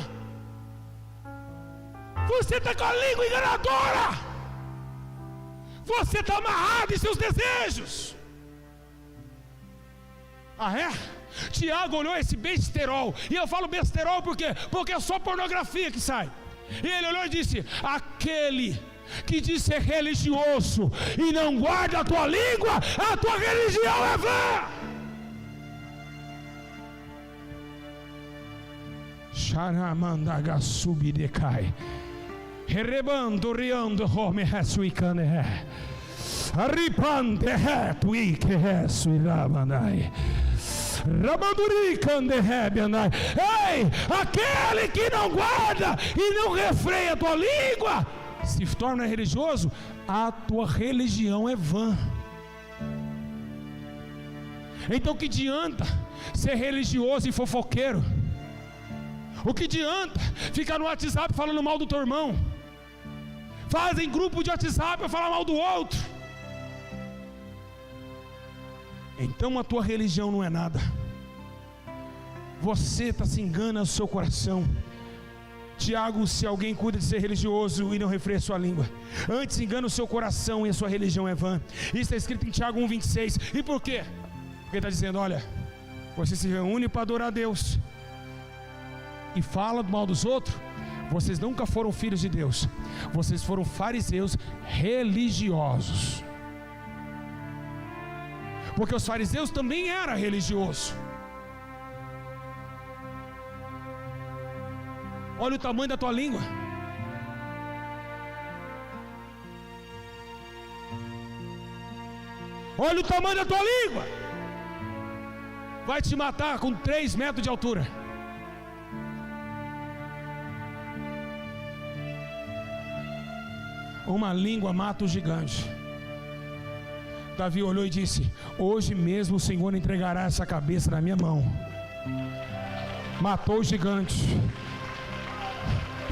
Você está com a língua enganadora, você está amarrado em seus desejos. Ah, é? Tiago olhou esse besterol, e eu falo besterol porque é só pornografia que sai. E ele olhou e disse: aquele que diz ser religioso e não guarda a tua língua, a tua religião é vã. Xaramandaga subidecai, rebando riando home resuicane, aripande retuique resuiramandai. Ei, aquele que não guarda e não refreia a tua língua se torna religioso, a tua religião é vã. Então o que adianta ser religioso e fofoqueiro? O que adianta ficar no WhatsApp falando mal do teu irmão? Fazem grupo de WhatsApp para falar mal do outro. Então a tua religião não é nada. Você está se enganando no seu coração. Tiago, se alguém cuida de ser religioso e não refreia sua língua, antes engana o seu coração e a sua religião é vã. Isso está escrito em Tiago 1,26. E por quê? Porque está dizendo: olha, você se reúne para adorar a Deus e fala mal dos outros. Vocês nunca foram filhos de Deus, vocês foram fariseus religiosos. Porque os fariseus também eram religiosos. Olha o tamanho da tua língua. Olha o tamanho da tua língua. Vai te matar com 3 metros de altura. Uma língua mata o gigante. Davi olhou e disse: hoje mesmo o Senhor entregará essa cabeça na minha mão. Matou o gigante.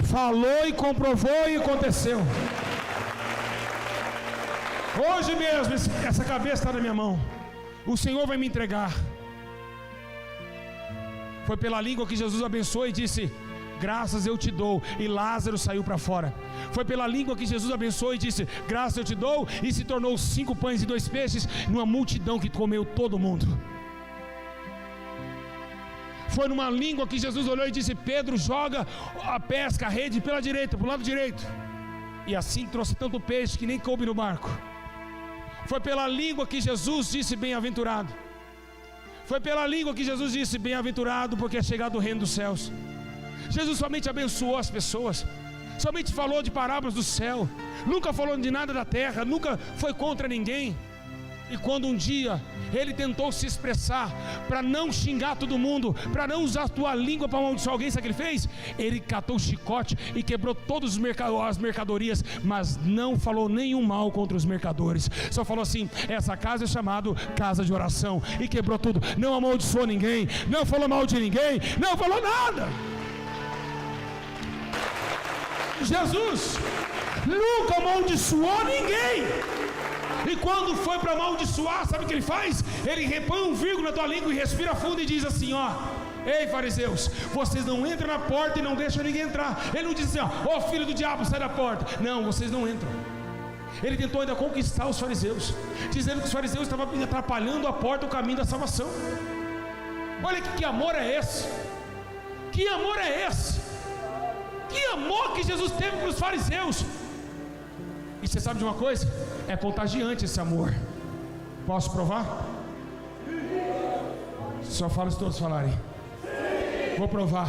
Falou e comprovou e aconteceu. Hoje mesmo essa cabeça está na minha mão. O Senhor vai me entregar. Foi pela língua que Jesus abençoou e disse: graças eu te dou, e Lázaro saiu para fora. Foi pela língua que Jesus abençoou e disse: graças eu te dou, e se tornou 5 pães e 2 peixes, numa multidão que comeu todo mundo. Foi numa língua que Jesus olhou e disse: Pedro, joga a pesca, a rede pela direita, para o lado direito. E assim trouxe tanto peixe que nem coube no barco. Foi pela língua que Jesus disse: bem-aventurado. Foi pela língua que Jesus disse: bem-aventurado, porque é chegado o reino dos céus. Jesus somente abençoou as pessoas, somente falou de parábolas do céu, nunca falou de nada da terra, nunca foi contra ninguém. E quando um dia ele tentou se expressar para não xingar todo mundo, para não usar a tua língua para amaldiçoar alguém, sabe o que ele fez? Ele catou o chicote e quebrou todas as mercadorias, mas não falou nenhum mal contra os mercadores. Só falou assim: essa casa é chamada casa de oração, e quebrou tudo. Não amaldiçoou ninguém, não falou mal de ninguém, não falou nada. Jesus nunca amaldiçoou ninguém. E quando foi para amaldiçoar, sabe o que ele faz? Ele repõe um vírgula na tua língua e respira fundo e diz assim: ó, ei fariseus, vocês não entram na porta e não deixam ninguém entrar. Ele não diz assim: ó, filho do diabo, sai da porta. Não, vocês não entram. Ele tentou ainda conquistar os fariseus, dizendo que os fariseus estavam atrapalhando a porta, o caminho da salvação. Olha que amor é esse? Que amor é esse? Que amor que Jesus teve para os fariseus. E você sabe de uma coisa? É contagiante esse amor. Posso provar? Só fala se todos falarem. Vou provar.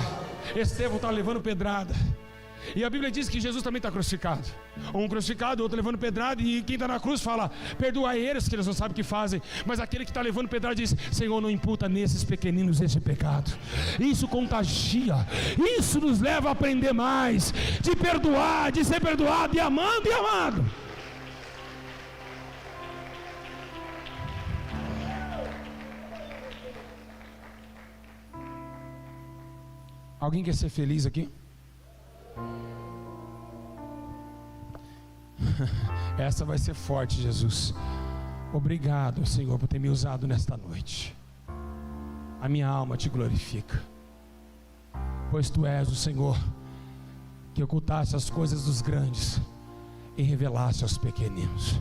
Estevão está levando pedrada, e a Bíblia diz que Jesus também está crucificado. Um crucificado, outro levando pedrada, e quem está na cruz fala: perdoai eles, que eles não sabem o que fazem. Mas aquele que está levando pedrada diz: Senhor, não imputa nesses pequeninos esse pecado. Isso contagia. Isso nos leva a aprender mais, de perdoar, de ser perdoado, e amando e amado. Alguém quer ser feliz aqui? Essa vai ser forte, Jesus. Obrigado, Senhor, por ter me usado nesta noite. A minha alma te glorifica, pois Tu és o Senhor que ocultaste as coisas dos grandes e revelaste aos pequeninos.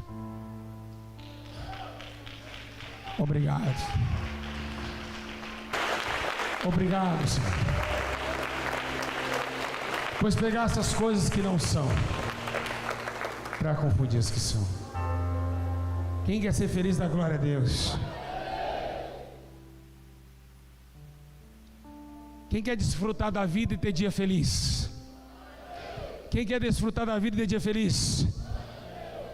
Obrigado. Obrigado, Senhor, pois pegaste as coisas que não são para confundir as que são. Quem quer ser feliz, dá glória a Deus. Quem quer desfrutar da vida e ter dia feliz? Quem quer desfrutar da vida e ter dia feliz?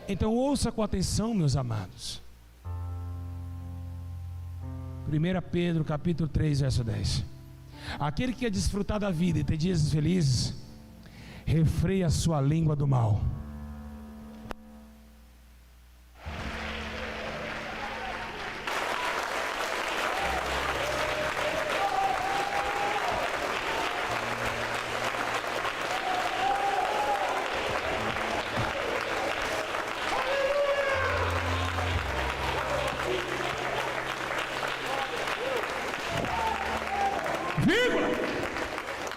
Então ouça com atenção, meus amados. 1 Pedro capítulo 3, verso 10. Aquele que quer desfrutar da vida e ter dias felizes, refreia a sua língua do mal.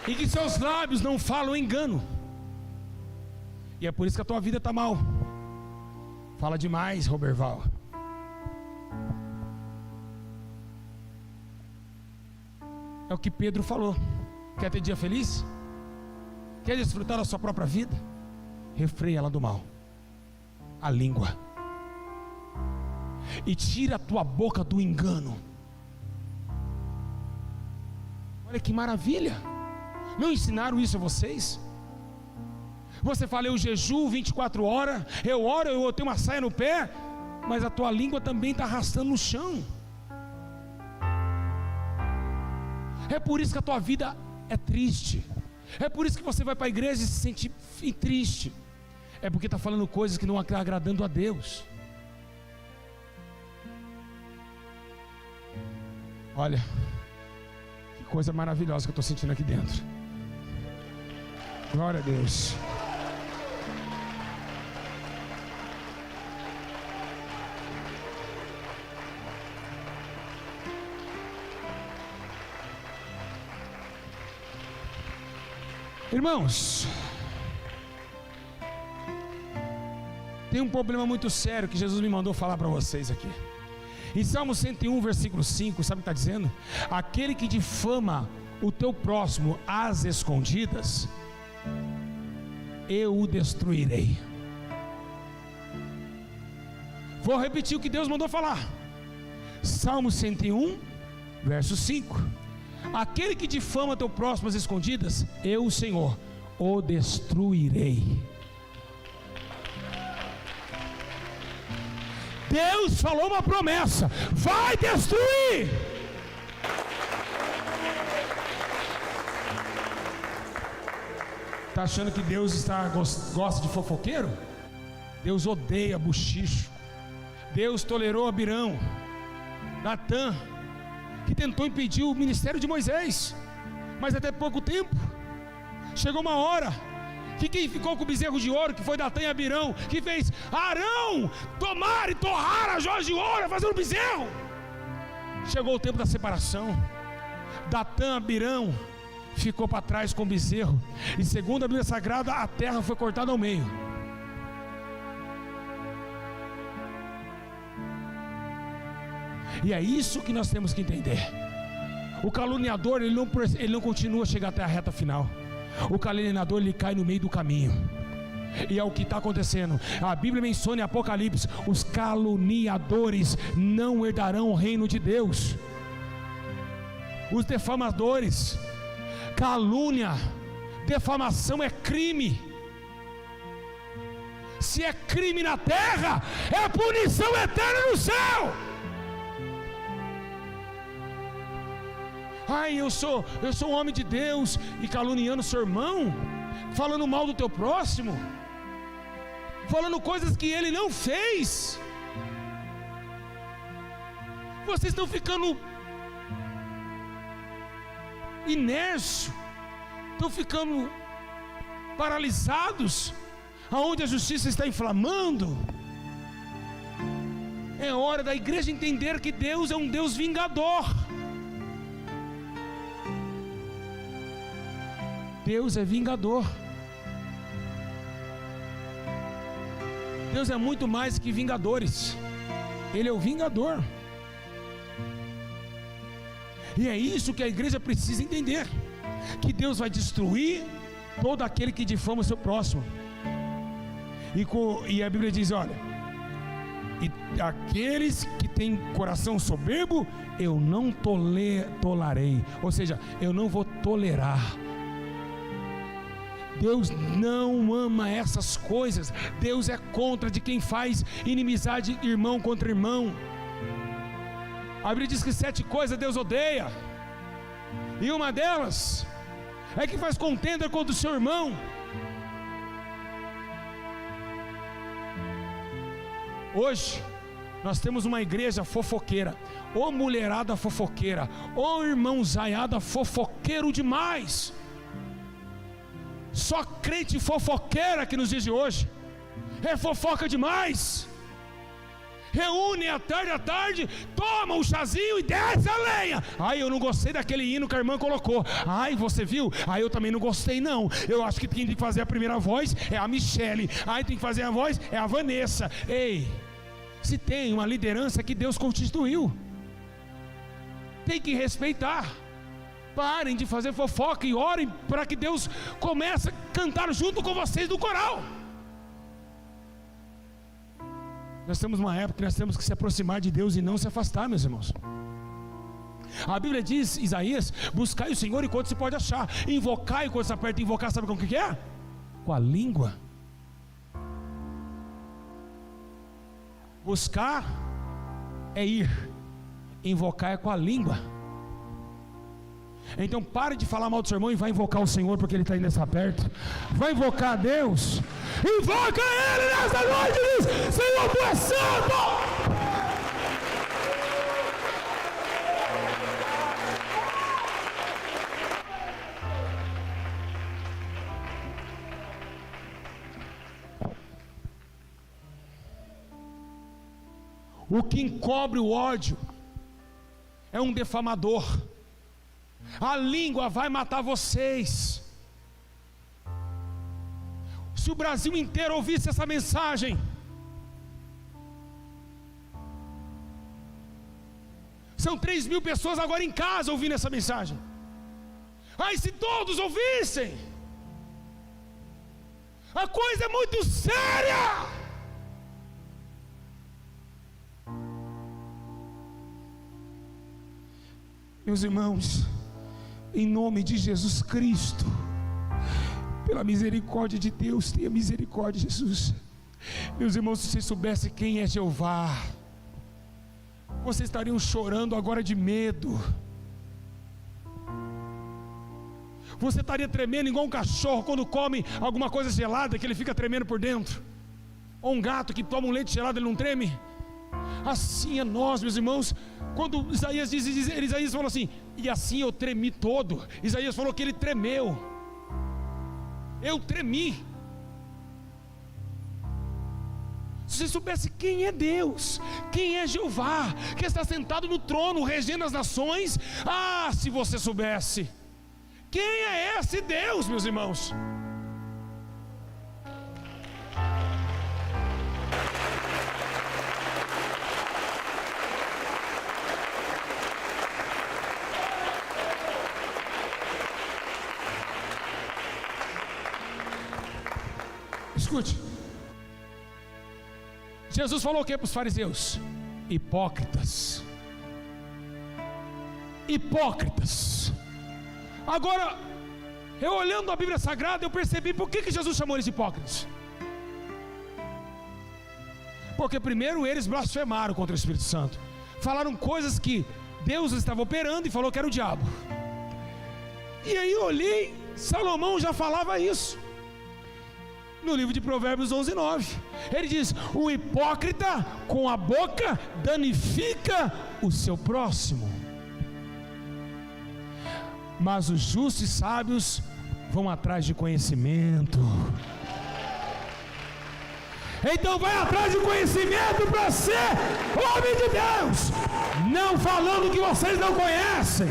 E que seus lábios não falam engano. E é por isso que a tua vida está mal. Fala demais, Roberval. É o que Pedro falou. Quer ter dia feliz? Quer desfrutar da sua própria vida? Refreia ela do mal, a língua, e tira a tua boca do engano. Olha que maravilha. Não ensinaram isso a vocês? Você fala: eu jejuo 24 horas, eu oro, eu tenho uma saia no pé. mas a tua língua também está arrastando no chão. É por isso que a tua vida é triste. É por isso que você vai para a igreja e se sente triste. É porque está falando coisas que não estão agradando a Deus. Olha, que coisa maravilhosa que eu estou sentindo aqui dentro. Glória a Deus. Irmãos, tem um problema muito sério que Jesus me mandou falar para vocês aqui. Em Salmo 101, versículo 5, sabe o que está dizendo? Aquele que difama o teu próximo às escondidas, eu o destruirei. Vou repetir o que Deus mandou falar. Salmo 101, verso 5. Aquele que difama teu próximo às escondidas, eu, o Senhor, o destruirei. Deus falou uma promessa: vai destruir. Está achando que Deus gosta de fofoqueiro? Deus odeia bochicho. Deus tolerou Abirão, Natã, que tentou impedir o ministério de Moisés, mas até pouco tempo. Chegou uma hora que quem ficou com o bezerro de ouro, que foi Datã e Abirão, que fez Arão tomar e torrar a joias de ouro, fazendo um bezerro. Chegou o tempo da separação. Datã, Abirão ficou para trás com o bezerro, e segundo a Bíblia Sagrada, a terra foi cortada ao meio. E é isso que nós temos que entender. O caluniador, ele não continua a chegar até a reta final. O caluniador, ele cai no meio do caminho. E é o que está acontecendo. A Bíblia menciona em Apocalipse: os caluniadores não herdarão o reino de Deus. Os defamadores. Calúnia, defamação é crime. Se é crime na terra, é punição eterna no céu. Ai, eu sou um homem de Deus, e caluniando seu irmão, falando mal do teu próximo, falando coisas que ele não fez. Vocês estão ficando inércios, estão ficando paralisados, aonde a justiça está inflamando. É hora da igreja entender que Deus é um Deus vingador. Deus é vingador. Deus é muito mais que vingadores. Ele é o vingador. E é isso que a igreja precisa entender: que Deus vai destruir todo aquele que difama o seu próximo. E a Bíblia diz: olha, e aqueles que têm coração soberbo, eu não tolerarei. Ou seja, eu não vou tolerar. Deus não ama essas coisas. Deus é contra de quem faz inimizade irmão contra irmão. A Bíblia diz que 7 coisas Deus odeia, e uma delas é que faz contenda contra o seu irmão. Hoje nós temos uma igreja fofoqueira, ou mulherada fofoqueira, ou irmão zaiada fofoqueiro demais. Só crente fofoqueira aqui nos dias de hoje. É fofoca demais. Reúne à tarde, toma um chazinho e desce a lenha. Ai, eu não gostei daquele hino que a irmã colocou. Ai, você viu? Ai, eu também não gostei não. Eu acho que quem tem que fazer a primeira voz é a Michele. Ai, tem que fazer a voz é a Vanessa. Ei, se tem uma liderança que Deus constituiu, tem que respeitar. Parem de fazer fofoca e orem para que Deus comece a cantar junto com vocês do coral. Nós temos uma época que nós temos que se aproximar de Deus e não se afastar, meus irmãos. A Bíblia diz, Isaías: buscai o Senhor enquanto se pode achar, invocai quando se aperta. Invocar, sabe com o que é? Com a língua. Buscar é ir, invocar é com a língua. Então pare de falar mal do seu irmão e vai invocar o Senhor, porque ele está ainda está perto. Vai invocar a Deus. Invoca Ele nessa noite e diz: Senhor, Tu és santo. O que encobre o ódio é um defamador. A língua vai matar vocês. Se o Brasil inteiro ouvisse essa mensagem, são 3.000 pessoas agora em casa ouvindo essa mensagem. Ai, se todos ouvissem, a coisa é muito séria. Meus irmãos, em nome de Jesus Cristo, pela misericórdia de Deus, tenha misericórdia, Jesus. Meus irmãos, se vocês soubessem quem é Jeová, vocês estariam chorando agora de medo. Você estaria tremendo igual um cachorro quando come alguma coisa gelada, que ele fica tremendo por dentro. Ou um gato que toma um leite gelado, ele não treme? Assim é nós, meus irmãos. Quando Isaías diz, Isaías falou assim: e assim eu tremi todo. Isaías falou que ele tremeu. Eu tremi. Se você soubesse quem é Deus, quem é Jeová, que está sentado no trono, regendo as nações. Ah, se você soubesse quem é esse Deus, meus irmãos. Escute, Jesus falou o que para os fariseus? Hipócritas. Hipócritas. Agora, eu olhando a Bíblia Sagrada, eu percebi por que Jesus chamou eles de hipócritas. Porque primeiro eles blasfemaram contra o Espírito Santo, falaram coisas que Deus estava operando e falou que era o diabo. E aí eu olhei, Salomão já falava isso no livro de Provérbios 11:9. Ele diz: o hipócrita com a boca danifica o seu próximo, mas os justos e sábios vão atrás de conhecimento. Então vai atrás de conhecimento para ser homem de Deus, não falando que vocês não conhecem.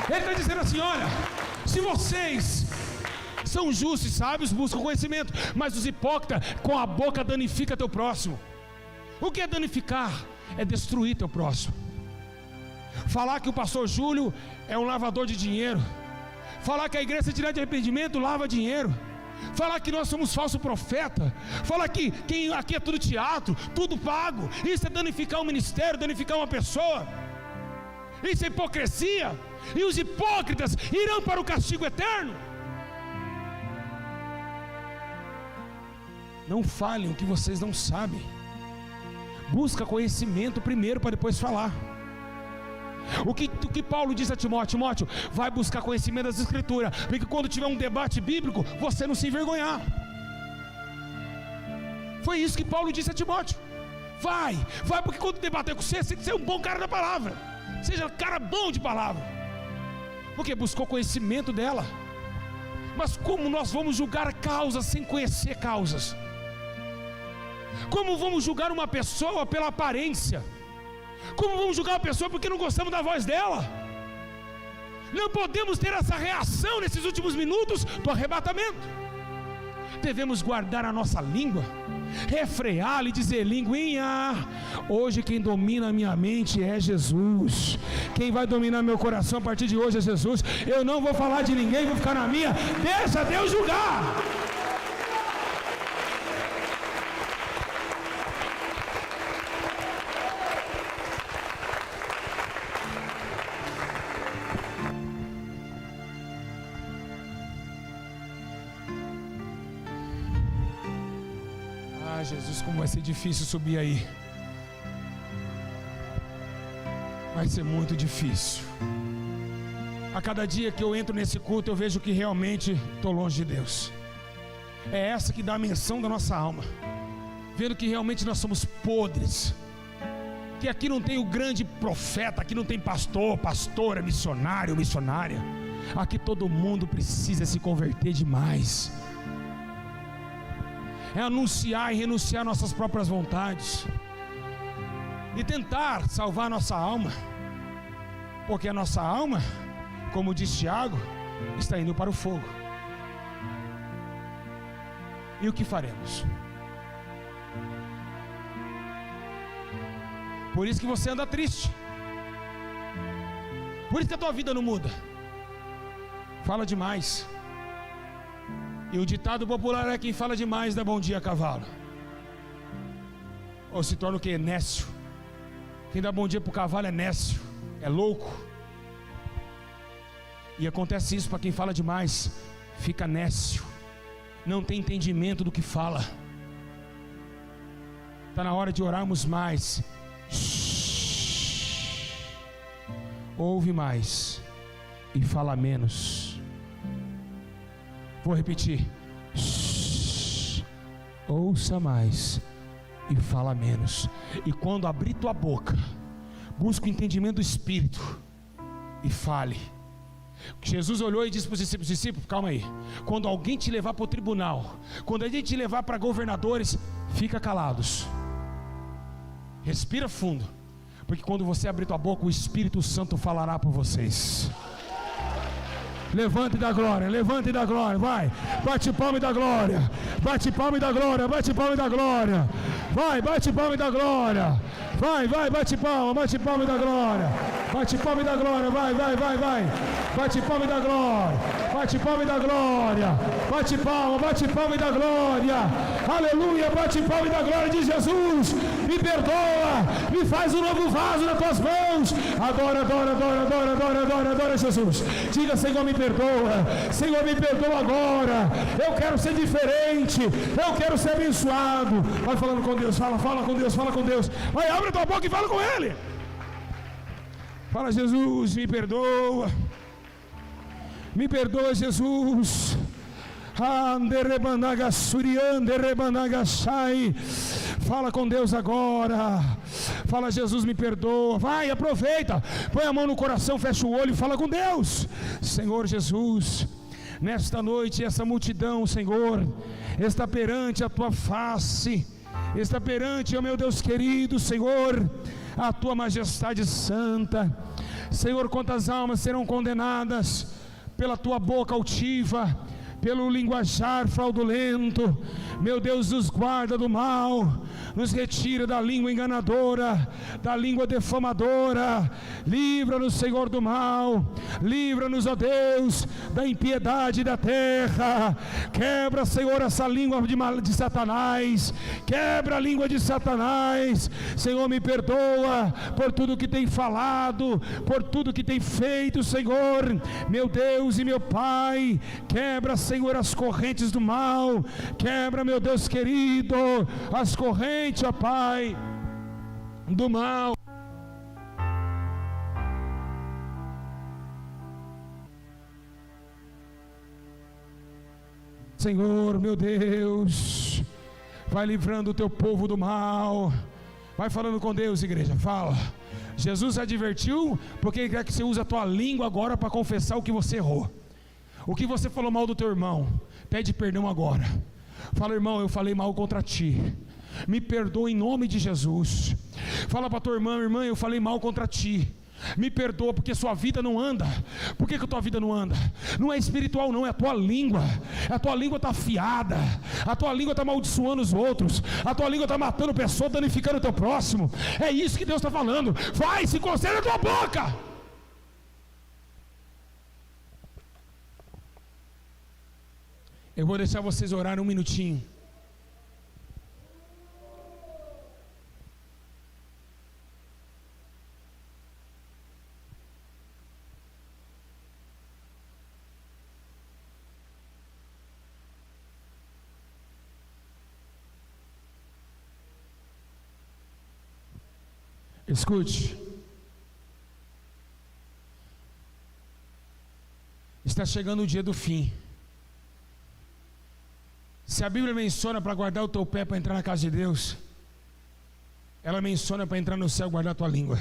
Ele está dizendo assim: olha, se vocês são justos e sábios, buscam conhecimento, mas os hipócritas com a boca danifica teu próximo. O que é danificar? É destruir teu próximo. Falar que o pastor Júlio é um lavador de dinheiro, falar que a igreja direta de arrependimento lava dinheiro, falar que nós somos falso profeta, falar que aqui é tudo teatro, tudo pago. Isso é danificar um ministério, danificar uma pessoa. Isso é hipocrisia. E os hipócritas irão para o castigo eterno. Não falem o que vocês não sabem. Busca conhecimento primeiro para depois falar. O que Paulo diz a Timóteo: Timóteo, vai buscar conhecimento das Escrituras, porque quando tiver um debate bíblico, você não se envergonhar. Foi isso que Paulo disse a Timóteo. Vai, porque quando debater com você, você tem que ser um bom cara da palavra. Seja um cara bom de palavra, porque buscou conhecimento dela. Mas como nós vamos julgar causas sem conhecer causas? Como vamos julgar uma pessoa pela aparência? Como vamos julgar uma pessoa porque não gostamos da voz dela? Não podemos ter essa reação nesses últimos minutos do arrebatamento. Devemos guardar a nossa língua, refreá-la e dizer: linguinha, hoje quem domina a minha mente é Jesus. Quem vai dominar meu coração a partir de hoje é Jesus. Eu não vou falar de ninguém, vou ficar na minha. Deixa Deus julgar. Ah, Jesus, como vai ser difícil subir aí. Vai ser muito difícil. A cada dia que eu entro nesse culto, eu vejo que realmente estou longe de Deus. É essa que dá a menção da nossa alma, vendo que realmente nós somos podres, que aqui não tem o grande profeta, aqui não tem pastor, pastora, missionário, missionária. Aqui todo mundo precisa se converter demais. É anunciar e renunciar nossas próprias vontades e tentar salvar a nossa alma, porque a nossa alma, como diz Tiago, está indo para o fogo. E o que faremos? Por isso que você anda triste, por isso que a tua vida não muda. Fala demais. E o ditado popular é: quem fala demais dá bom dia a cavalo. Ou se torna o que? Nécio. Quem dá bom dia para o cavalo é nécio, é louco. E acontece isso para quem fala demais, fica nécio, não tem entendimento do que fala. Está na hora de orarmos mais. Ouve mais e fala menos. Vou repetir: ouça mais e fala menos. E quando abrir tua boca, busca o entendimento do Espírito e fale. Jesus olhou e disse para os discípulos: calma aí, quando alguém te levar para o tribunal, quando a gente te levar para governadores, fica calados, respira fundo, porque quando você abrir tua boca, o Espírito Santo falará por vocês. Levante da glória, levante da glória, vai, bate palma e dá glória, bate palma e dá glória, bate palma e dá glória, vai, bate palma e dá glória, vai, bate palma e dá glória, bate palma e dá glória, vai, bate palma e dá glória, bate palma e dá glória, bate palma e dá glória, aleluia, bate palma e dá glória de Jesus. Me perdoa, me faz um novo vaso nas tuas mãos. Adora Jesus. Diga: Senhor, me perdoa, Senhor, me perdoa agora. Eu quero ser diferente, eu quero ser abençoado. Vai falando com Deus, fala com Deus, fala com Deus. Vai, abre a tua boca e fala com Ele. Fala: Jesus, me perdoa. Me perdoa, Jesus. Fala com Deus agora. Fala: Jesus, me perdoa. Vai, aproveita, põe a mão no coração, fecha o olho e fala com Deus. Senhor Jesus, nesta noite essa multidão, Senhor, está perante a tua face, está perante, ó meu Deus querido, Senhor, a tua majestade santa. Senhor, quantas almas serão condenadas pela tua boca altiva, pelo linguajar fraudulento. Meu Deus, nos guarda do mal, nos retira da língua enganadora, da língua defamadora. Livra-nos, Senhor, do mal. Livra-nos, ó Deus, da impiedade da terra. Quebra, Senhor, essa língua de Satanás. Quebra a língua de Satanás. Senhor, me perdoa por tudo que tem falado, por tudo que tem feito, Senhor, meu Deus e meu Pai. Quebra, Senhor, as correntes do mal. Quebra, meu Deus querido, as correntes, ó Pai, do mal. Senhor, meu Deus, vai livrando o teu povo do mal. Vai falando com Deus, igreja, fala. Jesus advertiu, porque Ele quer que você use a tua língua agora para confessar o que você errou. O que você falou mal do teu irmão, pede perdão agora. Fala: irmão, eu falei mal contra ti, me perdoa em nome de Jesus. Fala para tua irmã: eu falei mal contra ti, me perdoa, porque sua vida não anda. Por que a tua vida não anda? Não é espiritual não, é a tua língua. A tua língua está afiada, a tua língua está amaldiçoando os outros, a tua língua está matando pessoas, danificando o teu próximo. É isso que Deus está falando. Vai, se concentra na tua boca. Eu vou deixar vocês orarem um minutinho. Escute. Está chegando o dia do fim. Se a Bíblia menciona para guardar o teu pé para entrar na casa de Deus, ela menciona para entrar no céu e guardar a tua língua.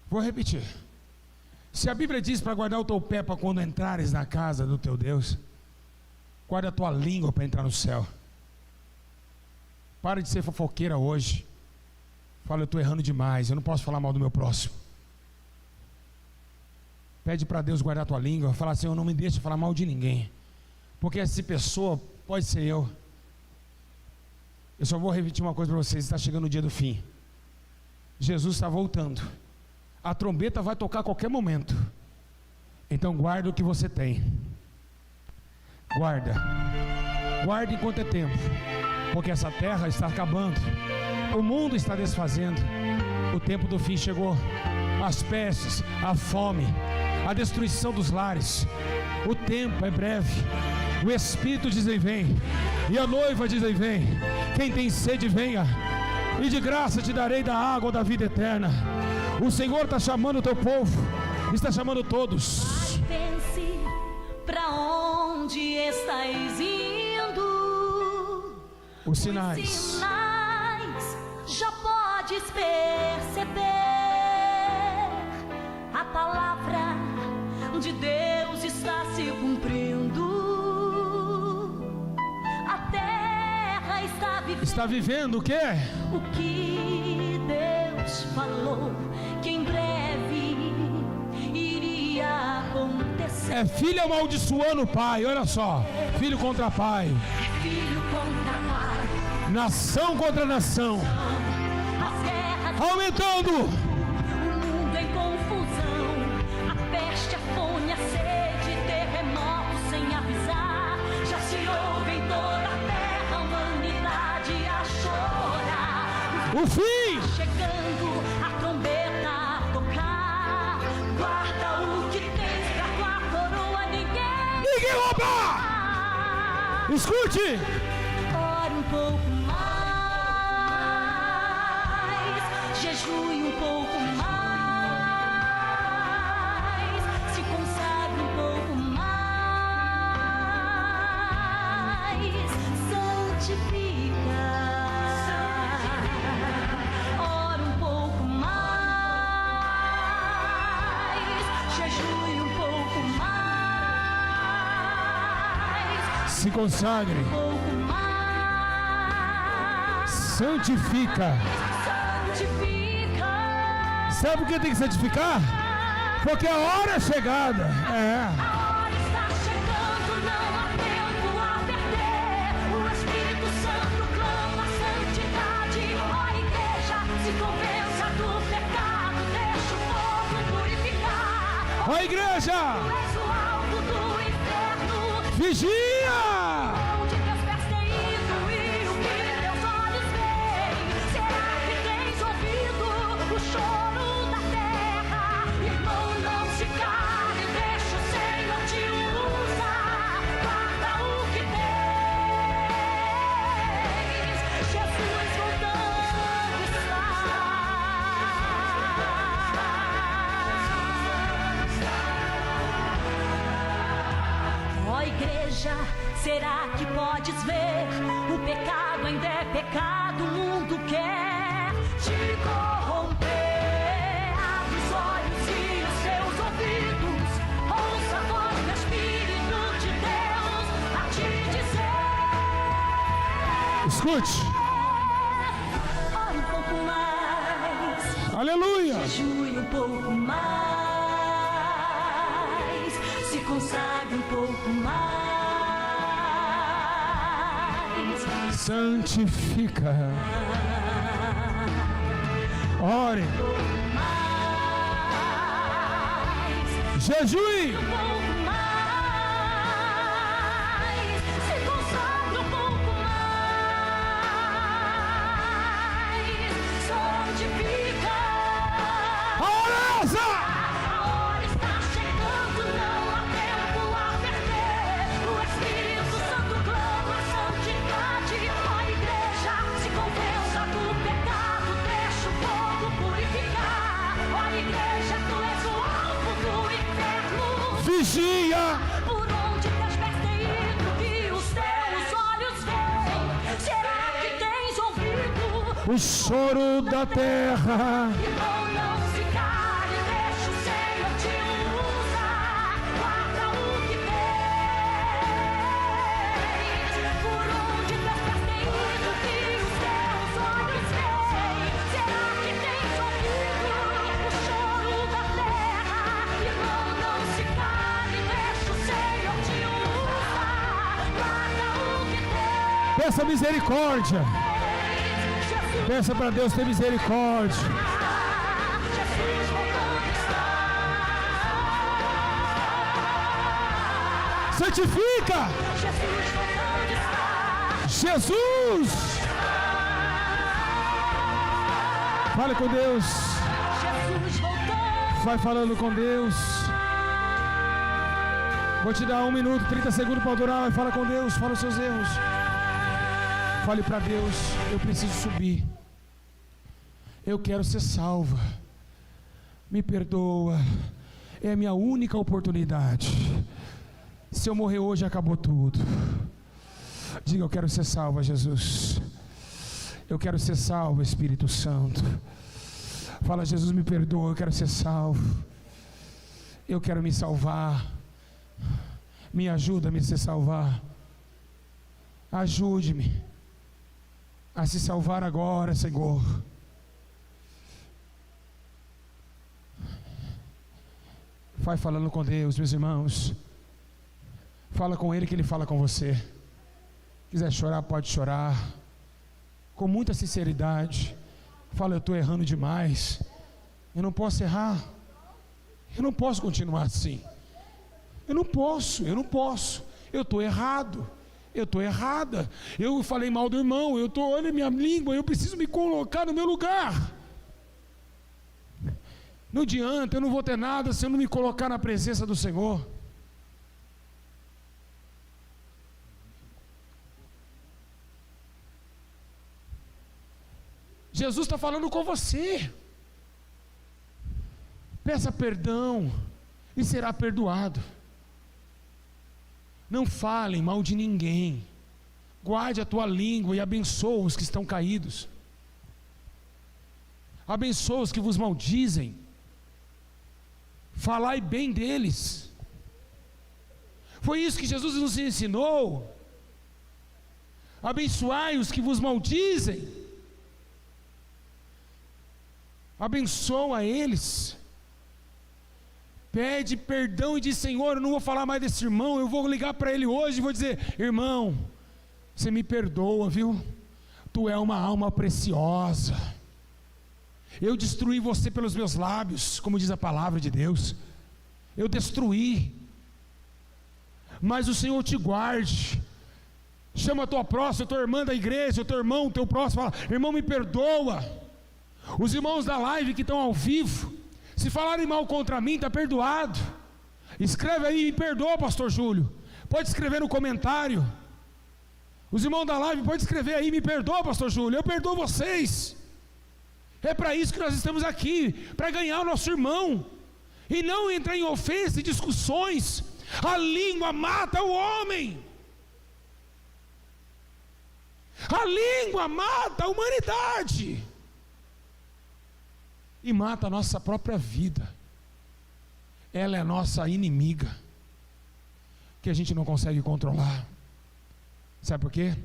Vou repetir. Se a Bíblia diz para guardar o teu pé para quando entrares na casa do teu Deus, guarda a tua língua para entrar no céu. Para de ser fofoqueira hoje. Fala, eu estou errando demais, eu não posso falar mal do meu próximo. Pede para Deus guardar a tua língua. Fala, Senhor, não me deixe falar mal de ninguém, porque essa pessoa pode ser eu. Eu só vou repetir uma coisa para vocês. Está chegando o dia do fim. Jesus está voltando. A trombeta vai tocar a qualquer momento. Então guarda o que você tem. Guarda enquanto é tempo, porque essa terra está acabando, o mundo está desfazendo, o tempo do fim chegou. As pestes, a fome, a destruição dos lares, o tempo é breve. O Espírito diz aí vem, e a noiva diz aí vem. Quem tem sede venha, e de graça te darei da água da vida eterna. O Senhor está chamando o teu povo, está chamando todos. Pense para onde estáis indo. Os sinais. Os sinais já podes perceber. A palavra de Deus está se cumprindo. A terra está vivendo o quê? O que Deus falou que em breve iria acontecer. É filho amaldiçoando o pai, olha só. Filho contra pai. É filho contra pai. Nação contra nação. As guerras aumentando. O mundo em confusão. A peste, a fome, a sede, terremotos sem avisar. Já se ouve em toda a terra a humanidade a chorar. O fim tá chegando, a trombeta a tocar. Guarda o que tens pra tua coroa, ninguém rouba. Escute. Ore um pouco mais, jejue um pouco mais, se consagre um pouco mais, santifica. Ore um pouco mais, jejue um pouco mais, se consagre. um pouco mais. Santifica. Sabe por que tem que santificar? Porque a hora é chegada. A hora está chegando, não há tempo a perder. O Espírito Santo clama a santidade. Ó igreja, se convença do pecado, deixa o fogo purificar. Ó igreja, Tu és o alto do inferno. vigia. Onde teus pés têm ido e o que teus olhos veem? Será que tens ouvido o choro da terra? Irmão, não se cale, deixa o Senhor te usar. Guarda o que tens. Jesus voltando está. Ó igreja, será que podes ver? O pecado ainda é pecado, o mundo quer te corromper. Abre os olhos e os seus ouvidos, ouça a voz do Espírito de Deus a te dizer. Escute. Ore um pouco mais, Aleluia. jejue um pouco mais, se consagre um pouco mais. Santifica. Ore. Jejue. Um pouco mais, se consagre um pouco mais, santifica. A hora é essa. A hora está chegando, não há tempo a perder. O Espírito Santo clama a santidade. Ó igreja, se convença do pecado, vigia. Por onde teus pés têm ido, que os teus olhos veem. Será que tens ouvido O choro da terra. Irmão, não se cale, deixa o Senhor te usar. Guarda o que tens. Por onde teus pés têm ido, que os teus olhos veem. Será que tens ouvido o choro da terra? Irmão, não se cale, deixa o Senhor te usar. Guarda o que tens. Peça misericórdia. Peça para Deus ter misericórdia. Jesus voltando está. Santifica. Jesus voltando está. Jesus. Fale com Deus. Jesus voltando. Vai falando com Deus. Vou te dar 1 minuto, 30 segundos para adorar. Vai falar com Deus. Fala os seus erros. Fale para Deus. Eu preciso subir. Eu quero ser salva. Me perdoa. É a minha única oportunidade. Se eu morrer hoje, acabou tudo. Diga: eu quero ser salva, Jesus. Eu quero ser salvo, Espírito Santo. Fala: Jesus, me perdoa, eu quero ser salvo. Eu quero me salvar. Me ajuda a me se salvar. Ajude-me a se salvar agora, Senhor. Vai falando com Deus, meus irmãos. Fala com Ele que Ele fala com você. Quiser chorar, pode chorar. Com muita sinceridade. Fala: eu estou errando demais. Eu não posso errar. Eu não posso continuar assim. Eu não posso. Eu estou errado. Eu estou errada. Eu falei mal do irmão. Olha minha língua. Eu preciso me colocar no meu lugar. Não adianta, eu não vou ter nada se eu não me colocar na presença do Senhor. Jesus está falando com você. Peça perdão e será perdoado. Não falem mal de ninguém. Guarde a tua língua e abençoa os que estão caídos. Abençoa os que vos maldizem. Falai bem deles. Foi isso que Jesus nos ensinou. Abençoai os que vos maldizem. Abençoa eles. Pede perdão e diz: Senhor, eu não vou falar mais desse irmão. Eu vou ligar para ele hoje e vou dizer: irmão, você me perdoa, viu? Tu é uma alma preciosa. Eu destruí você pelos meus lábios, como diz a palavra de Deus. Eu destruí. Mas o Senhor te guarde. Chama a tua próxima, a tua irmã da igreja, o teu irmão, o teu próximo. Fala: irmão, me perdoa. Os irmãos da live que estão ao vivo, se falarem mal contra mim, está perdoado. Escreve aí: me perdoa, pastor Júlio. Pode escrever no comentário. Os irmãos da live, pode escrever aí: me perdoa, pastor Júlio. Eu perdoo vocês. É para isso que nós estamos aqui, para ganhar o nosso irmão, e não entrar em ofensa e discussões. A língua mata o homem. A língua mata a humanidade. E mata a nossa própria vida. Ela é a nossa inimiga, que a gente não consegue controlar. Sabe por quê?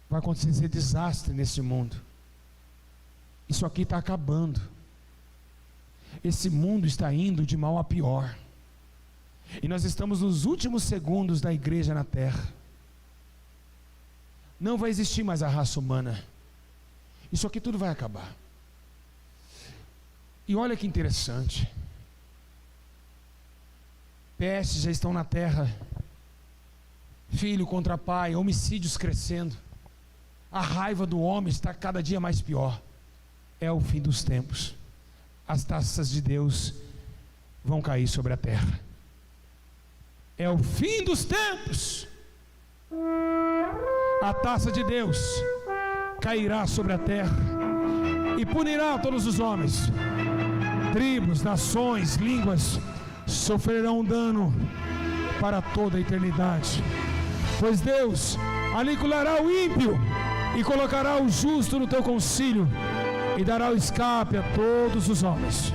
Vai acontecer desastre nesse mundo. Isso aqui está acabando. Esse mundo está indo de mal a pior. E nós estamos nos últimos segundos da igreja na terra. Não vai existir mais a raça humana. Isso aqui tudo vai acabar. E olha que interessante. Pestes já estão na terra. Filho contra pai, homicídios crescendo. A raiva do homem está cada dia mais pior. É o fim dos tempos. As taças de Deus vão cair sobre a terra. É o fim dos tempos. A taça de Deus cairá sobre a terra e punirá todos os homens, tribos, nações, línguas, sofrerão dano para toda a eternidade. Pois Deus aniquilará o ímpio e colocará o justo no teu concílio e dará o escape a todos os homens.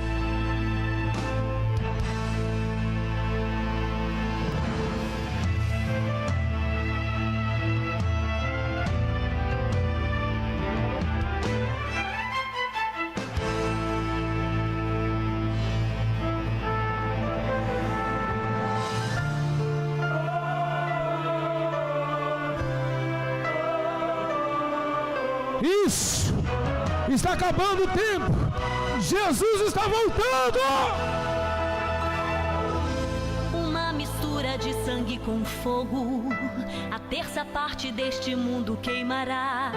Isso! Está acabando o tempo! Jesus está voltando! Uma mistura de sangue com fogo, a terça parte deste mundo queimará.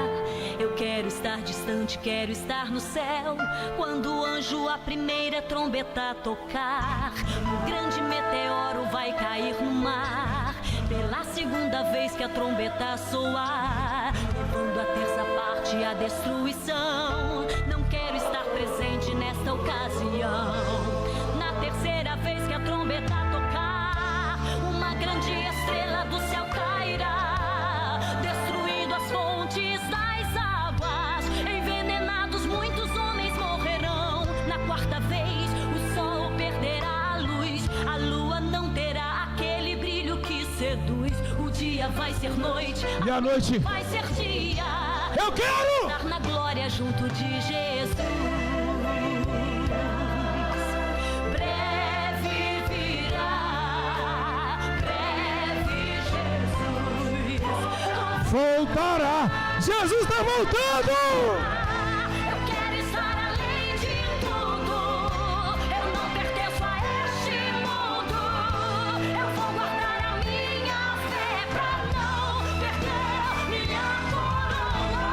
Eu quero estar distante, quero estar no céu, quando o anjo a primeira trombeta tocar. Um grande meteoro vai cair no mar, pela segunda vez que a trombeta soar, levando a terça parte à destruição. Não quero estar presente nesta ocasião. Na terceira vez que a trombeta tocar, uma grande estrela do céu cairá, destruindo as fontes das águas. Envenenados muitos homens morrerão. Na quarta vez o sol perderá a luz, a lua não terá aquele brilho que seduz. O dia vai ser noite e a noite vai ser dia. Eu quero estar na glória junto de Jesus. Breve virá, breve Jesus voltará. Jesus está voltando. Eu quero estar além de tudo. Eu não pertenço a este mundo. Eu vou guardar a minha fé pra não perder minha coroa.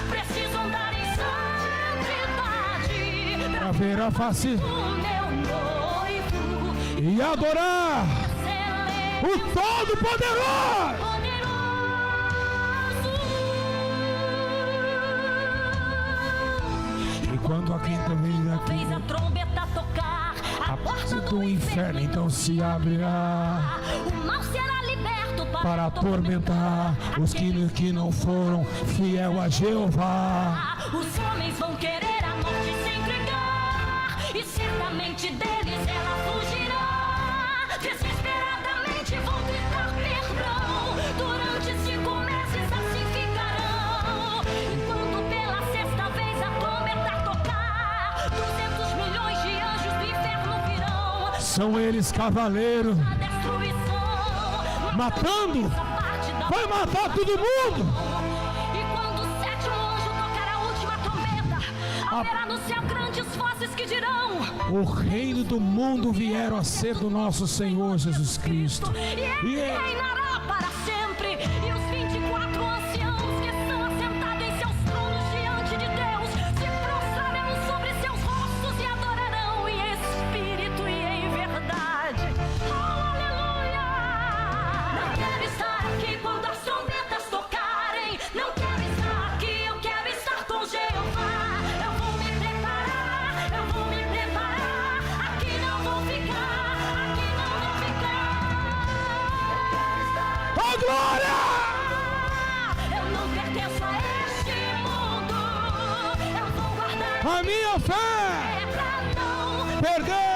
Preciso andar em santidade Pra ver a face do meu noivo e adorar o Todo-Poderoso. E quando a quinta vez a trombeta tocar, a porta do inferno então se abrirá, o mal será liberto para atormentar os que não foram fiel a Jeová. Os homens vão querer a morte se entregar, e certamente deles ela fugirá. Desesperadamente vão gritar perdão, durante 5 meses assim ficarão. Enquanto pela sexta vez a trombeta tocar, 200 milhões de anjos do inferno virão. São eles cavaleiros, A destruição, matando, essa parte da vai matar todo mundo. E quando o sétimo anjo tocar a última trombeta, haverá no céu grandes vozes que dirão: O reino do mundo vieram a ser do nosso Senhor Jesus Cristo. e ele reinará para sempre. E os 24 anciãos que estão assentados em seus tronos diante de Deus se prostrarão sobre seus rostos e adorarão em espírito e em verdade. Oh, aleluia! Não quero estar aqui quando as trombetas tocarem. Não quero estar aqui, eu quero estar com Jeová. Eu vou me preparar, eu vou me preparar. Aqui não vou ficar, aqui não vou ficar. Oh, glória! Eu não pertenço a este mundo. Eu vou guardar A minha fé pra não perder